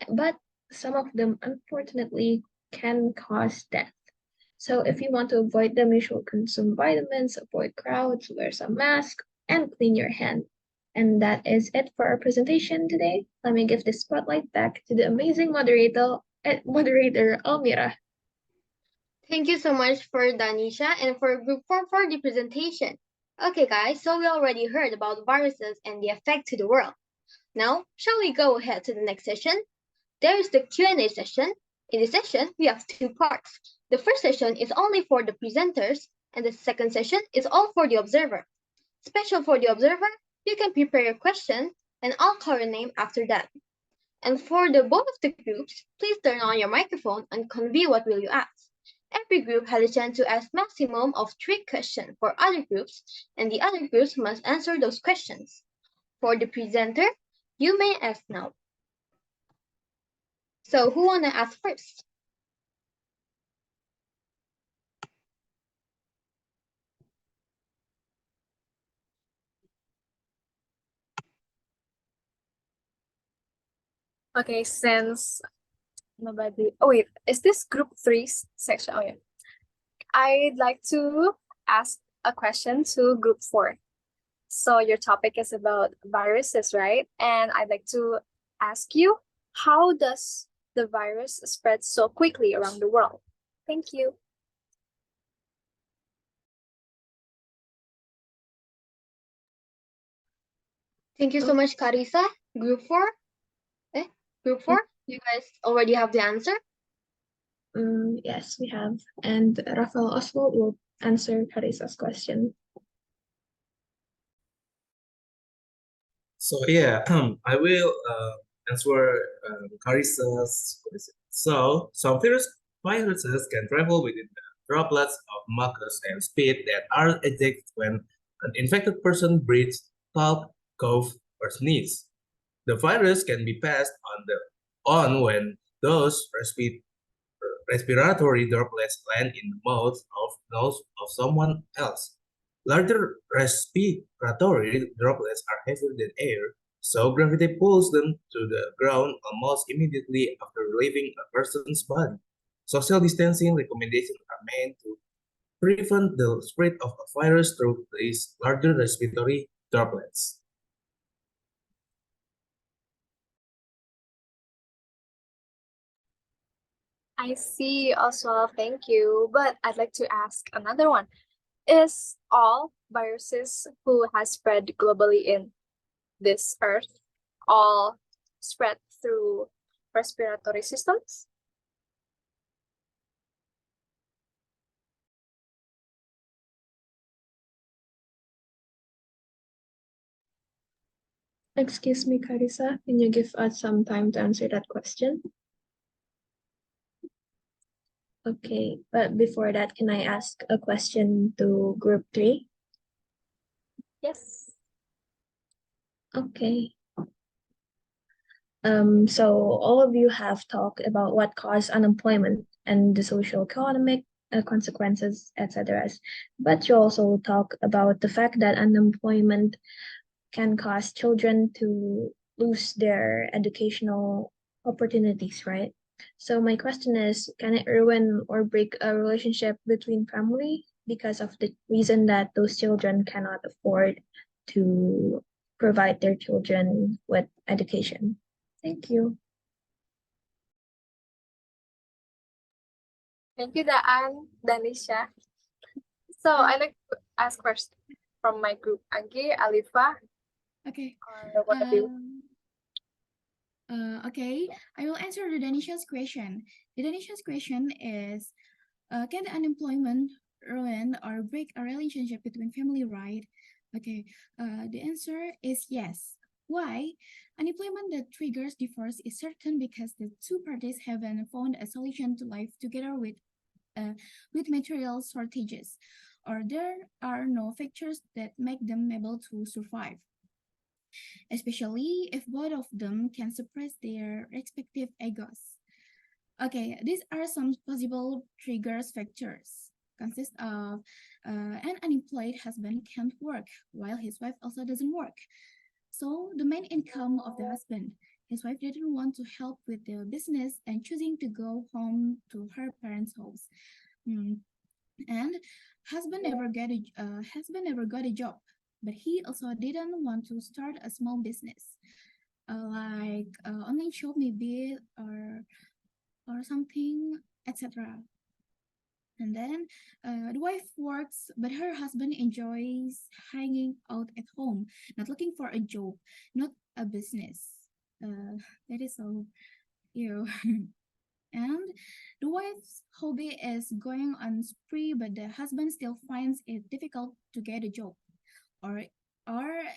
but some of them, unfortunately, can cause death. So if you want to avoid them, you should consume vitamins, avoid crowds, wear some mask, and clean your hand. And that is it for our presentation today. Let me give the spotlight back to the amazing moderator, Almira. Thank you so much for Danisha and for Group 4 for the presentation. Okay guys, so we already heard about viruses and the effect to the world. Now, shall we go ahead to the next session? There is the Q&A session. In this session, we have two parts. The first session is only for the presenters, and the second session is all for the observer. Special for the observer, you can prepare your question, and I'll call your name after that. And for the both of the groups, please turn on your microphone and convey what will you ask. Every group has a chance to ask maximum of 3 questions for other groups, and the other groups must answer those questions. For the presenter, you may ask now. So who wanna ask first? Okay, since nobody. Oh wait, is this group 3 section? Oh yeah. I'd like to ask a question to group 4. So your topic is about viruses, right? And I'd like to ask you, how does the virus spread so quickly around the world? Thank you. Thank you so much, Carissa. Group 4? Group 4? You guys already have the answer? Yes, we have. And Rafael Oswald will answer Carissa's question. So yeah, I will answer Carissa's question. So some viruses can travel within the droplets of mucus and spit that are ejected when an infected person breathes, talk, cough, or sneeze. The virus can be passed on when those respiratory droplets land in the mouth of nose of someone else. Larger respiratory droplets are heavier than air, so gravity pulls them to the ground almost immediately after leaving a person's body. Social distancing recommendations are made to prevent the spread of a virus through these larger respiratory droplets. I see also, thank you. But I'd like to ask another one. Is all viruses who has spread globally in this earth all spread through respiratory systems? Excuse me, Carissa, can you give us some time to answer that question? Okay, but before that, can I ask a question to group 3? Yes. Okay. So all of you have talked about what caused unemployment and the social economic consequences, etc. But you also talk about the fact that unemployment can cause children to lose their educational opportunities, right? So my question is, can it ruin or break a relationship between family because of the reason that those children cannot afford to provide their children with education? Thank you. Thank you, Daan, Danisha. So I'd like to ask first from my group, Anggi, Alifa, Okay. or one of you. Okay, I will answer the Danisha's question. The Danisha's question is, can the unemployment ruin or break a relationship between family, right? Okay, the answer is yes. Why? Unemployment that triggers divorce is certain because the two parties haven't found a solution to live together with material shortages, or there are no factors that make them able to survive, especially if both of them can suppress their respective egos. Okay, these are some possible triggers factors. Consist of an unemployed husband can't work while his wife also doesn't work. So the main income of the husband, his wife didn't want to help with the business and choosing to go home to her parents' house. And husband never got a job, but he also didn't want to start a small business, like online shop maybe or something, etc. And then the wife works, but her husband enjoys hanging out at home, not looking for a job, not a business. That is so, you. And the wife's hobby is going on spree, but the husband still finds it difficult to get a job, or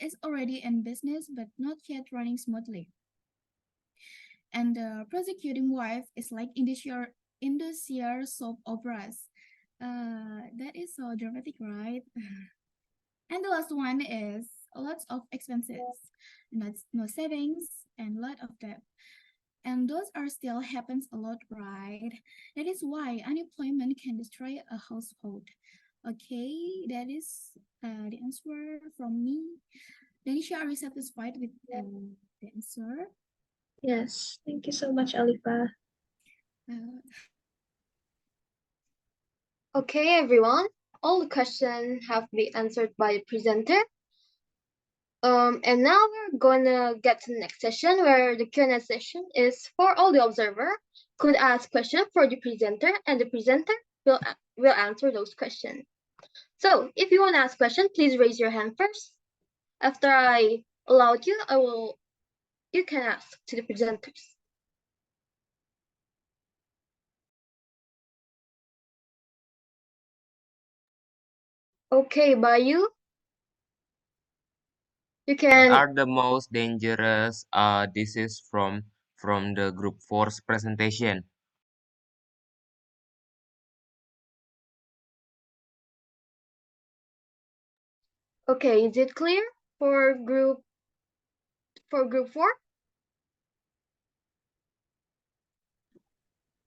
is already in business but not yet running smoothly. And the prosecuting wife is like Indonesian soap operas. That is so dramatic, right? And the last one is lots of expenses, no savings, and lot of debt. And those are still happens a lot, right? That is why unemployment can destroy a household. Okay, that is the answer from me. Danisha, are you satisfied with the answer? Yes, thank you so much, Alifa. Uh, Okay, everyone. All the questions have been answered by the presenter. And now we're gonna get to the next session where the Q&A session is for all the observer could ask questions for the presenter and the presenter will answer those questions. So if you want to ask question, please raise your hand first. After I allowed you, you can ask to the presenters. Okay, Bayu, you What can. are the most dangerous disease from the group 4's presentation? Okay, is it clear for group 4?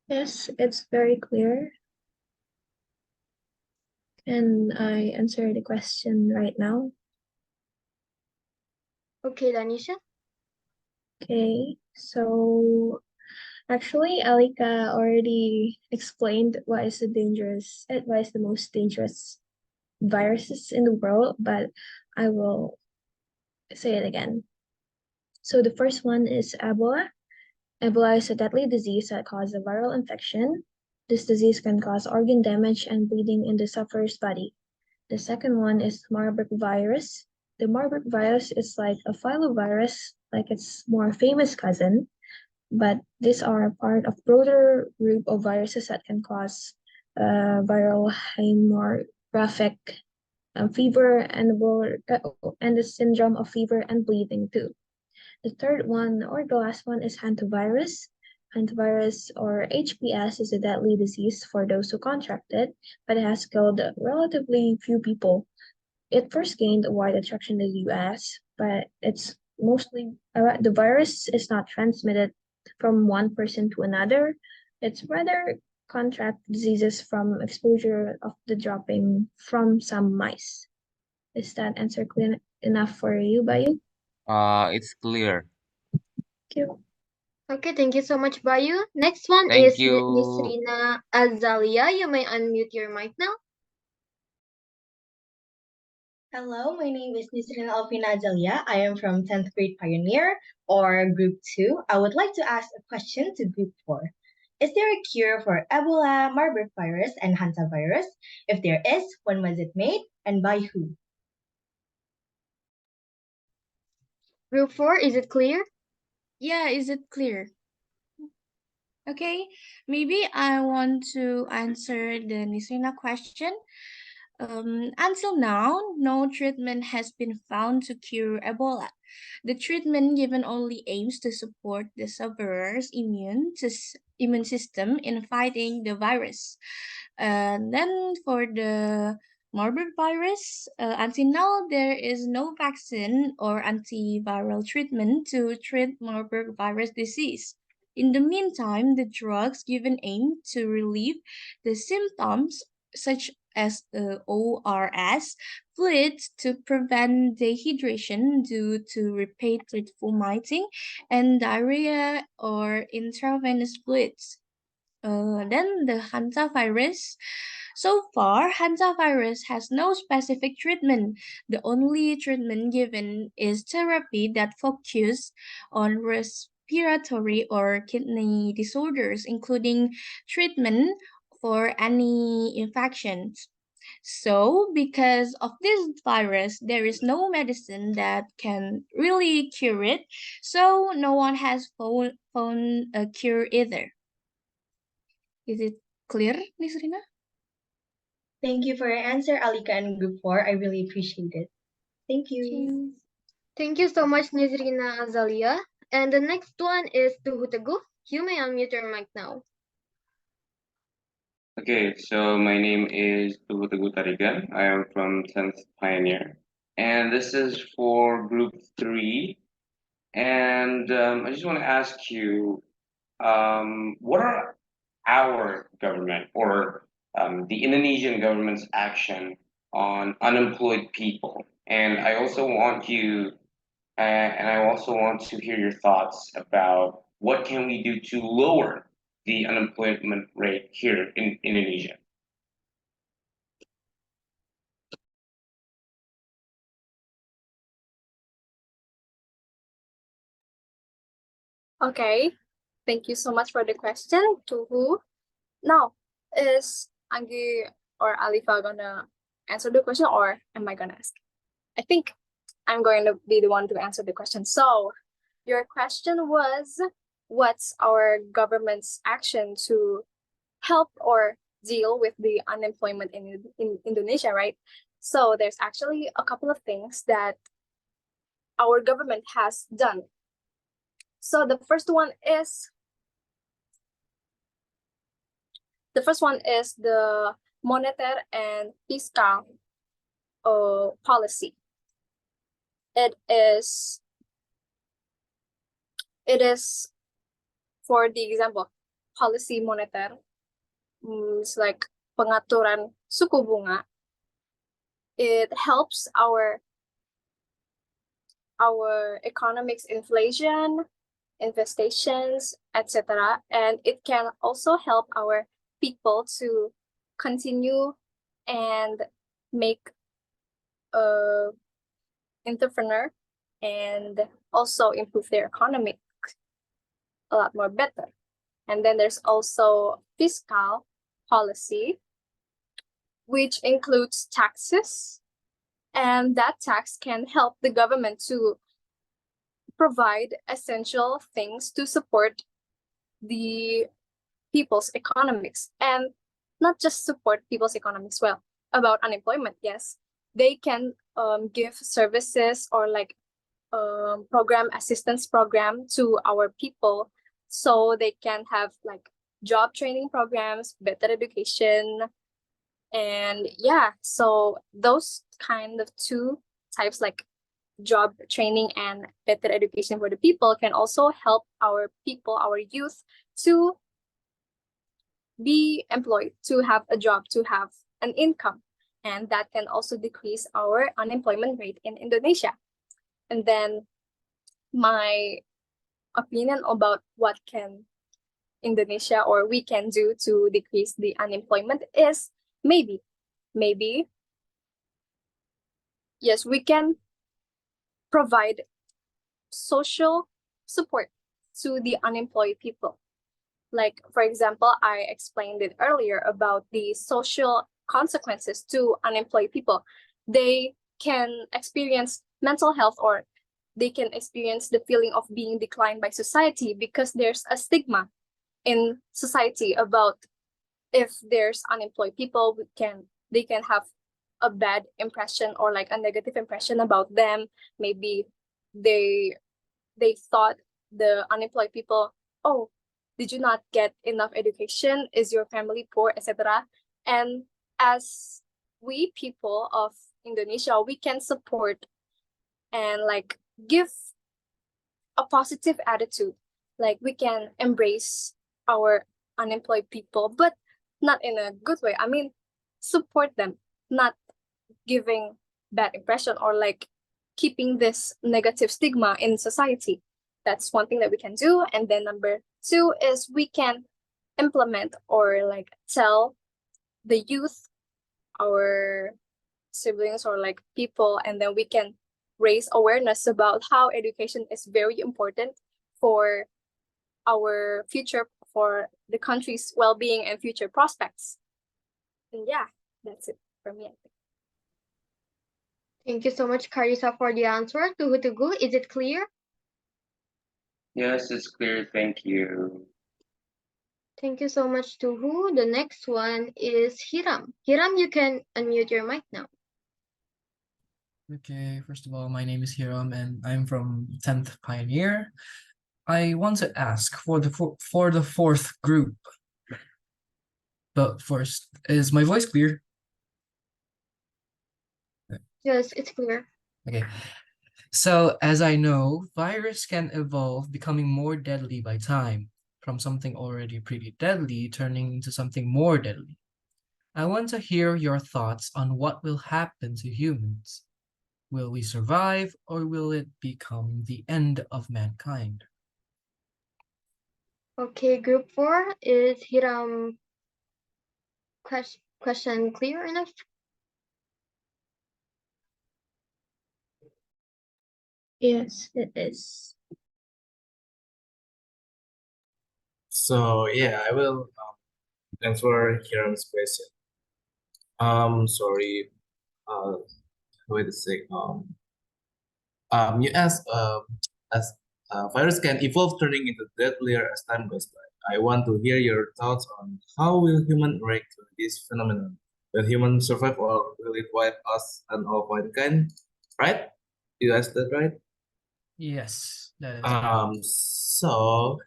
Yes, it's very clear. Can I answer the question right now? Okay, Danisha. Okay, so actually, Alika already explained why is the most dangerous viruses in the world, but I will say it again. So the first one is Ebola. Ebola is a deadly disease that causes a viral infection. This disease can cause organ damage and bleeding in the sufferer's body. The second one is Marburg virus. The Marburg virus is like a filovirus, like its more famous cousin, but these are part of broader group of viruses that can cause viral hemorrhagic fever and the syndrome of fever and bleeding too. The third one or the last one is hantavirus. Hantavirus or HPS is a deadly disease for those who contract it, but it has killed relatively few people. It first gained a wide attraction in the US, but it's mostly the virus is not transmitted from one person to another. It's rather contract diseases from exposure of the dropping from some mice. Is that answer clear enough for you, Bayu? It's clear. Thank you. Okay, thank you so much, Bayu. Next one Thank is you. Nisrina Azalia. You may unmute your mic now. Hello, my name is Nisrin Alfina Azalia. I am from 10th grade Pioneer or Group 2. I would like to ask a question to Group 4. Is there a cure for Ebola, Marburg virus, and hantavirus? If there is, when was it made and by who? Group 4, is it clear? Yeah, is it clear? Okay, maybe I want to answer the Nisrina question. Until now, no treatment has been found to cure Ebola. The treatment given only aims to support the sufferer's immune system in fighting the virus. Then for the Marburg virus, until now there is no vaccine or antiviral treatment to treat Marburg virus disease. In the meantime, the drugs given aim to relieve the symptoms such as ORS, fluids to prevent dehydration due to repeated vomiting, and diarrhea or intravenous fluids. Then the hantavirus. So far, hantavirus has no specific treatment. The only treatment given is therapy that focuses on respiratory or kidney disorders, including treatment for any infections. So, because of this virus, there is no medicine that can really cure it. So, no one has found a cure either. Is it clear, Nisrina? Thank you for your answer, Alika and Group 4. I really appreciate it. Thank you. Thank you so much, Nisrina Azalia. And the next one is Tuhu Teguh. You may unmute your mic now. Okay, so my name is Tugu Tarigan. I am from 10th Pioneer. And this is for Group 3. And I just want to ask you, what are our government or the Indonesian government's action on unemployed people? And I also want to hear your thoughts about what can we do to lower the unemployment rate here in Indonesia. Okay, thank you so much for the question. To who? Now, is Anggi or Alifa gonna answer the question, or am I gonna ask? I think I'm going to be the one to answer the question. So, your question was, what's our government's action to help or deal with the unemployment in Indonesia, right? So, there's actually a couple of things that our government has done. So, the first one is the monetary and fiscal policy. It is for the example, policy monetary, it's like pengaturan suku bunga. It helps our economics, inflation, investations, etc. And it can also help our people to continue and make entrepreneur and also improve their economy a lot more better. And then there's also fiscal policy, which includes taxes, and that tax can help the government to provide essential things to support the people's economics, and not just support people's economics. Well, about unemployment, yes, they can give services or like program assistance program to our people, so they can have like job training programs, better education, and yeah, so those kind of two types, like job training and better education for the people, can also help our people, our youth, to be employed, to have a job, to have an income, and that can also decrease our unemployment rate in Indonesia. And then my opinion about what can Indonesia or we can do to decrease the unemployment is maybe yes, we can provide social support to the unemployed people. Like, for example, I explained it earlier about the social consequences to unemployed people. They can experience mental health, or they can experience the feeling of being declined by society, because there's a stigma in society about if there's unemployed people, they can have a bad impression or like a negative impression about them. Maybe they thought, the unemployed people, oh, did you not get enough education? Is your family poor, etc.? And as we people of Indonesia, we can support and like give a positive attitude. Like, we can embrace our unemployed people, but not in a good way. I mean, support them, not giving bad impression or like keeping this negative stigma in society. That's one thing that we can do. And then number two is we can implement or like tell the youth, our siblings or like people, and then we can raise awareness about how education is very important for our future, for the country's well-being and future prospects. And yeah, that's it for me, I think. Thank you so much, Carissa, for the answer. Tuhu Teguh, is it clear? Yes, it's clear. Thank you. Thank you so much, Tuhu. The next one is Hiram. Hiram, you can unmute your mic now. Okay, first of all, my name is Hiram and I'm from 10th Pioneer. I want to ask for the fourth group. But first, is my voice clear? Yes, it's clear. Okay. So, as I know, virus can evolve, becoming more deadly by time, from something already pretty deadly turning into something more deadly. I want to hear your thoughts on what will happen to humans. Will we survive, or will it become the end of mankind? Okay, group 4, is Hiram question clear enough? Yes, it is. So yeah, I will answer Hiram's question. Sorry. Wait a sec. You asked as virus can evolve, turning into deadlier as time goes by. I want to hear your thoughts on how will human react to this phenomenon. Will humans survive, or will it wipe us and all mankind? Right? You asked that, right? Yes, that is So,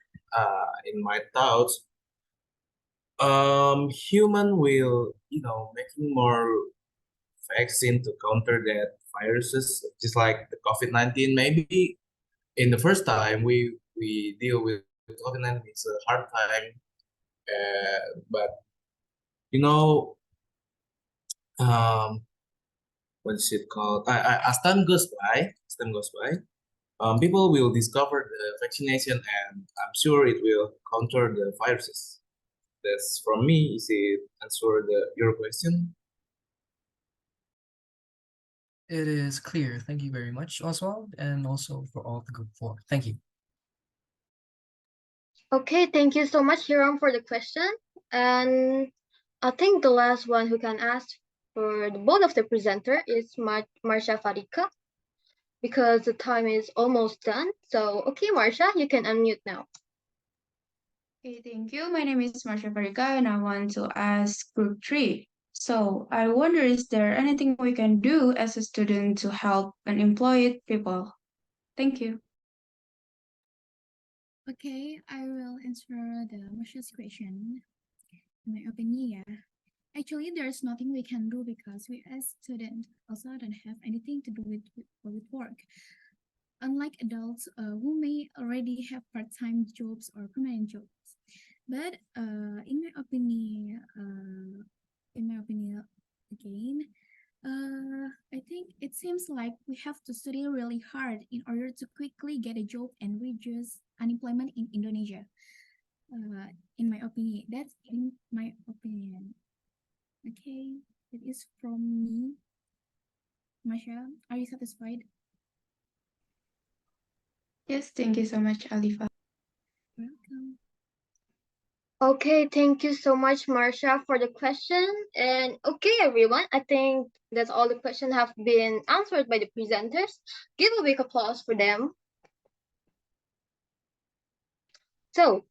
in my thoughts, human will, making more vaccine to counter that viruses, just like the COVID-19. Maybe in the first time we deal with COVID-19, it's a hard time, but you know, um, what is it called? As time goes by, people will discover the vaccination, and I'm sure it will counter the viruses. That's from me. Is it answer your question? It is clear. Thank you very much, Oswald, and also for all the group 4. Thank you. Okay, thank you so much, Hiram, for the question. And I think the last one who can ask for both of the presenter is Marsha Farika, because the time is almost done. So, okay, Marsha, you can unmute now. Okay, thank you. My name is Marsha Farika, and I want to ask Group 3. So, I wonder, is there anything we can do as a student to help unemployed people? Thank you. Okay, I will answer the Marsha's question. In my opinion, actually, there's nothing we can do because we as students also don't have anything to do with work. Unlike adults who may already have part-time jobs or permanent jobs. But in my opinion, again, I think it seems like we have to study really hard in order to quickly get a job and reduce unemployment in Indonesia. In my opinion, that's in my opinion. Okay, that is from me. Masha, are you satisfied? Yes, thank you so much, Alifa. Welcome. Okay, thank you so much, Marsha, for the question. And okay, everyone, I think that's all the questions have been answered by the presenters. Give a big applause for them. So,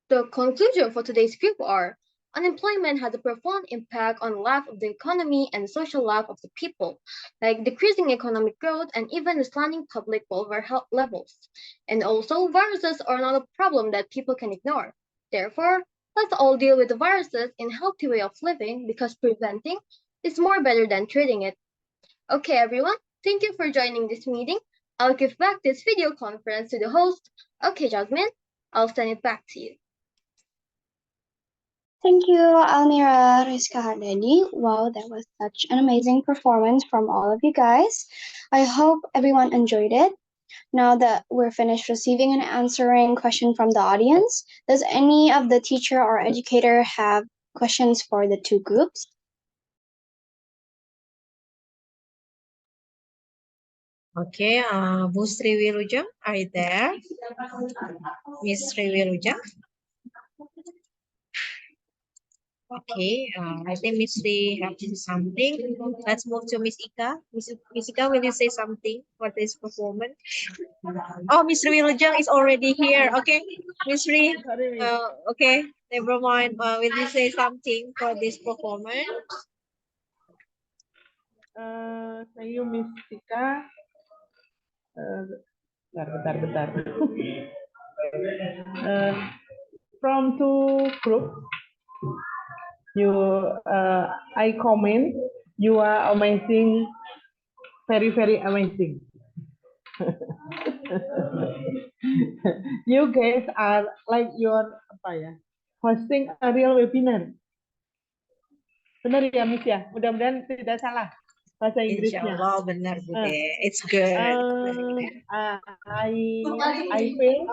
the conclusion for today's group are: unemployment has a profound impact on the life of the economy and social life of the people, like decreasing economic growth and even declining public welfare levels. And also, viruses are not a problem that people can ignore. Therefore, let's all deal with the viruses in a healthy way of living, because preventing is more better than treating it. Okay, everyone, thank you for joining this meeting. I'll give back this video conference to the host. Okay, Jasmine, I'll send it back to you. Thank you, Almira Rizka Hardani. Wow, that was such an amazing performance from all of you guys. I hope everyone enjoyed it. Now that we're finished receiving and answering questions from the audience, does any of the teacher or educator have questions for the two groups? Okay, Bu Sri Wilujeng, are you there? Miss Sri Wilujeng? Okay, I think Miss Lee have to say something. Let's move to Miss Ika. Miss Ika, will you say something for this performance? Oh, Miss Wilujang is already here. Okay, Miss Ri. Okay, never mind. Will you say something for this performance? Thank you, Miss Tika. Bentar. From two groups, I comment. You are amazing, very amazing. You guys are like your hosting a real webinar. Benar ya, Miss ya? Mudah-mudahan tidak salah bahasa Inggrisnya. Insyaallah benar Bude. It's good. I feel,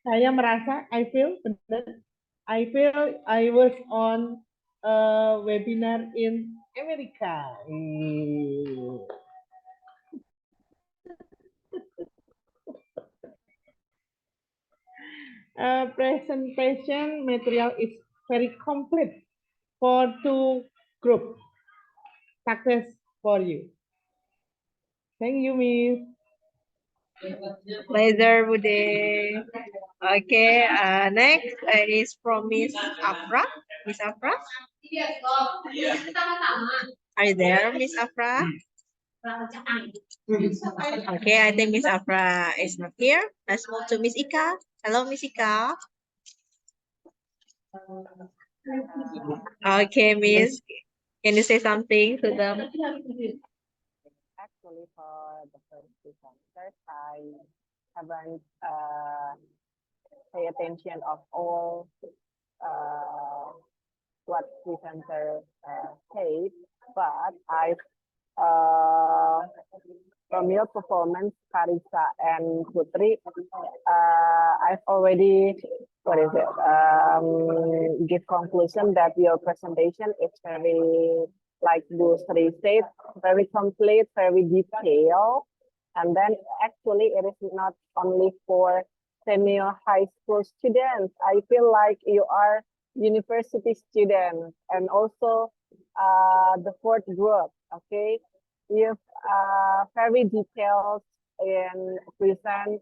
saya merasa, I feel I was on a webinar in America. Presentation material is very complete for two groups. Success for you. Thank you, Miss. Pleasure, Bude. Okay, next is from Miss Afra. Miss Afra? Are you there, Miss Afra? Okay, I think Miss Afra is not here. Let's move to Miss Ika. Hello, Miss Ika. Okay, Miss. Can you say something to them? Actually, for the first presenters, I haven't pay attention of all what presenters said, but from your performance, Carissa and Putri, I've already give conclusion that your presentation is very, like Bu Sri said, very complete, very detailed. And then actually it is not only for senior high school students. I feel like you are university students and also the fourth group, okay? You've very detailed and present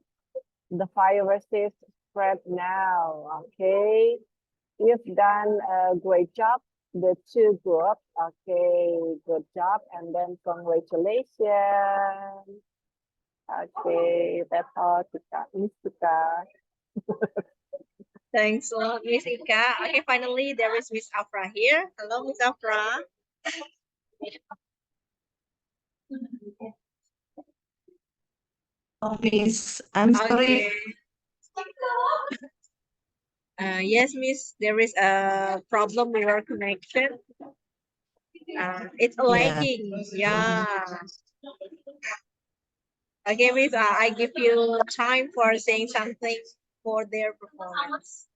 the viruses spread now, okay? You've done a great job, the two groups, okay, good job, and then congratulations. Okay, that's all, Miss Tika. Thanks a lot, Miss Ika. Okay, finally, there is Miss Afra here. Hello, Miss Afra. Oh, Miss, I'm sorry. Okay. Yes, Miss, there is a problem with your connection. It's lagging. Yeah. Okay, Miss, I give you time for saying something for their performance.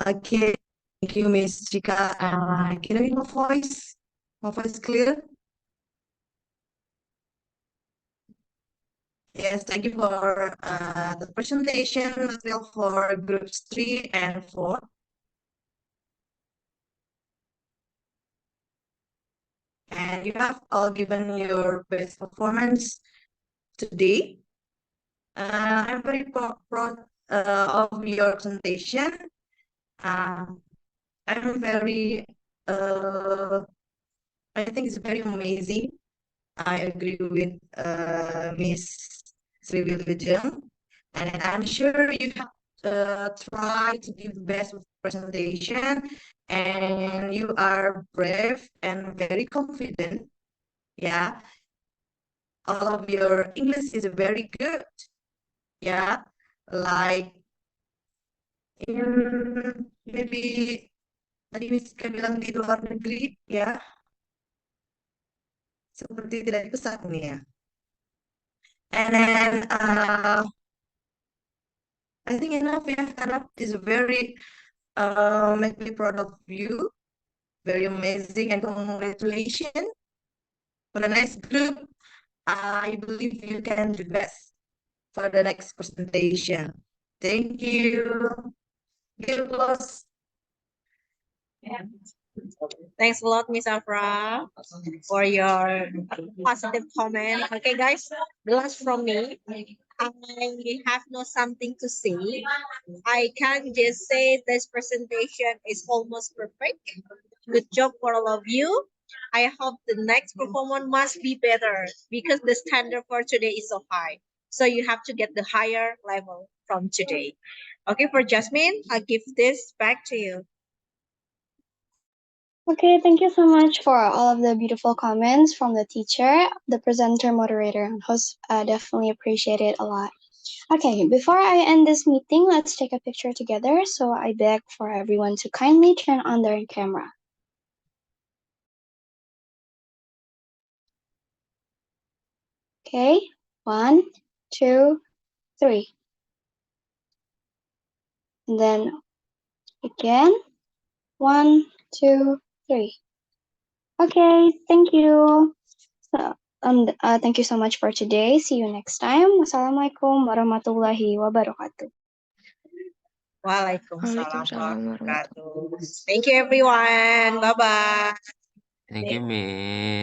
Okay, thank you, Miss Chika. Can you hear my voice? My voice clear? Yes, thank you for the presentation material for groups 3 and 4. And you have all given your best performance today. I'm very proud of your presentation. I'm very, I think it's very amazing. I agree with Miss Sri Wilujeng, and I'm sure you have tried to give the best presentation, and you are brave and very confident. Yeah, all of your English is very good. Yeah, like in maybe tadi Miss Ka bilang di luar negeri, ya, seperti tidak dipesan nih ya. And then I think enough, yeah, Arab is very make me proud of you. Very amazing and congratulations. For the next group, I believe you can do best for the next presentation. Thank you. Give applause. Thanks a lot, Miss Afra, for your positive comment. Okay, guys, the last from me. I have no something to say. I can just say this presentation is almost perfect. Good job for all of you. I hope the next performance must be better because the standard for today is so high. So you have to get the higher level from today. Okay, for Jasmine, I'll give this back to you. Okay, thank you so much for all of the beautiful comments from the teacher, the presenter, moderator, and host. Definitely appreciate it a lot. Okay, before I end this meeting, let's take a picture together. So I beg for everyone to kindly turn on their camera. Okay, 1, 2, 3. And then again, 1, 2, 3. Okay, thank you. So, thank you so much for today. See you next time. Wassalamualaikum warahmatullahi wabarakatuh. Waalaikumsalam warahmatullahi wabarakatuh. Thank you, everyone. Bye-bye. Thank you, Miss.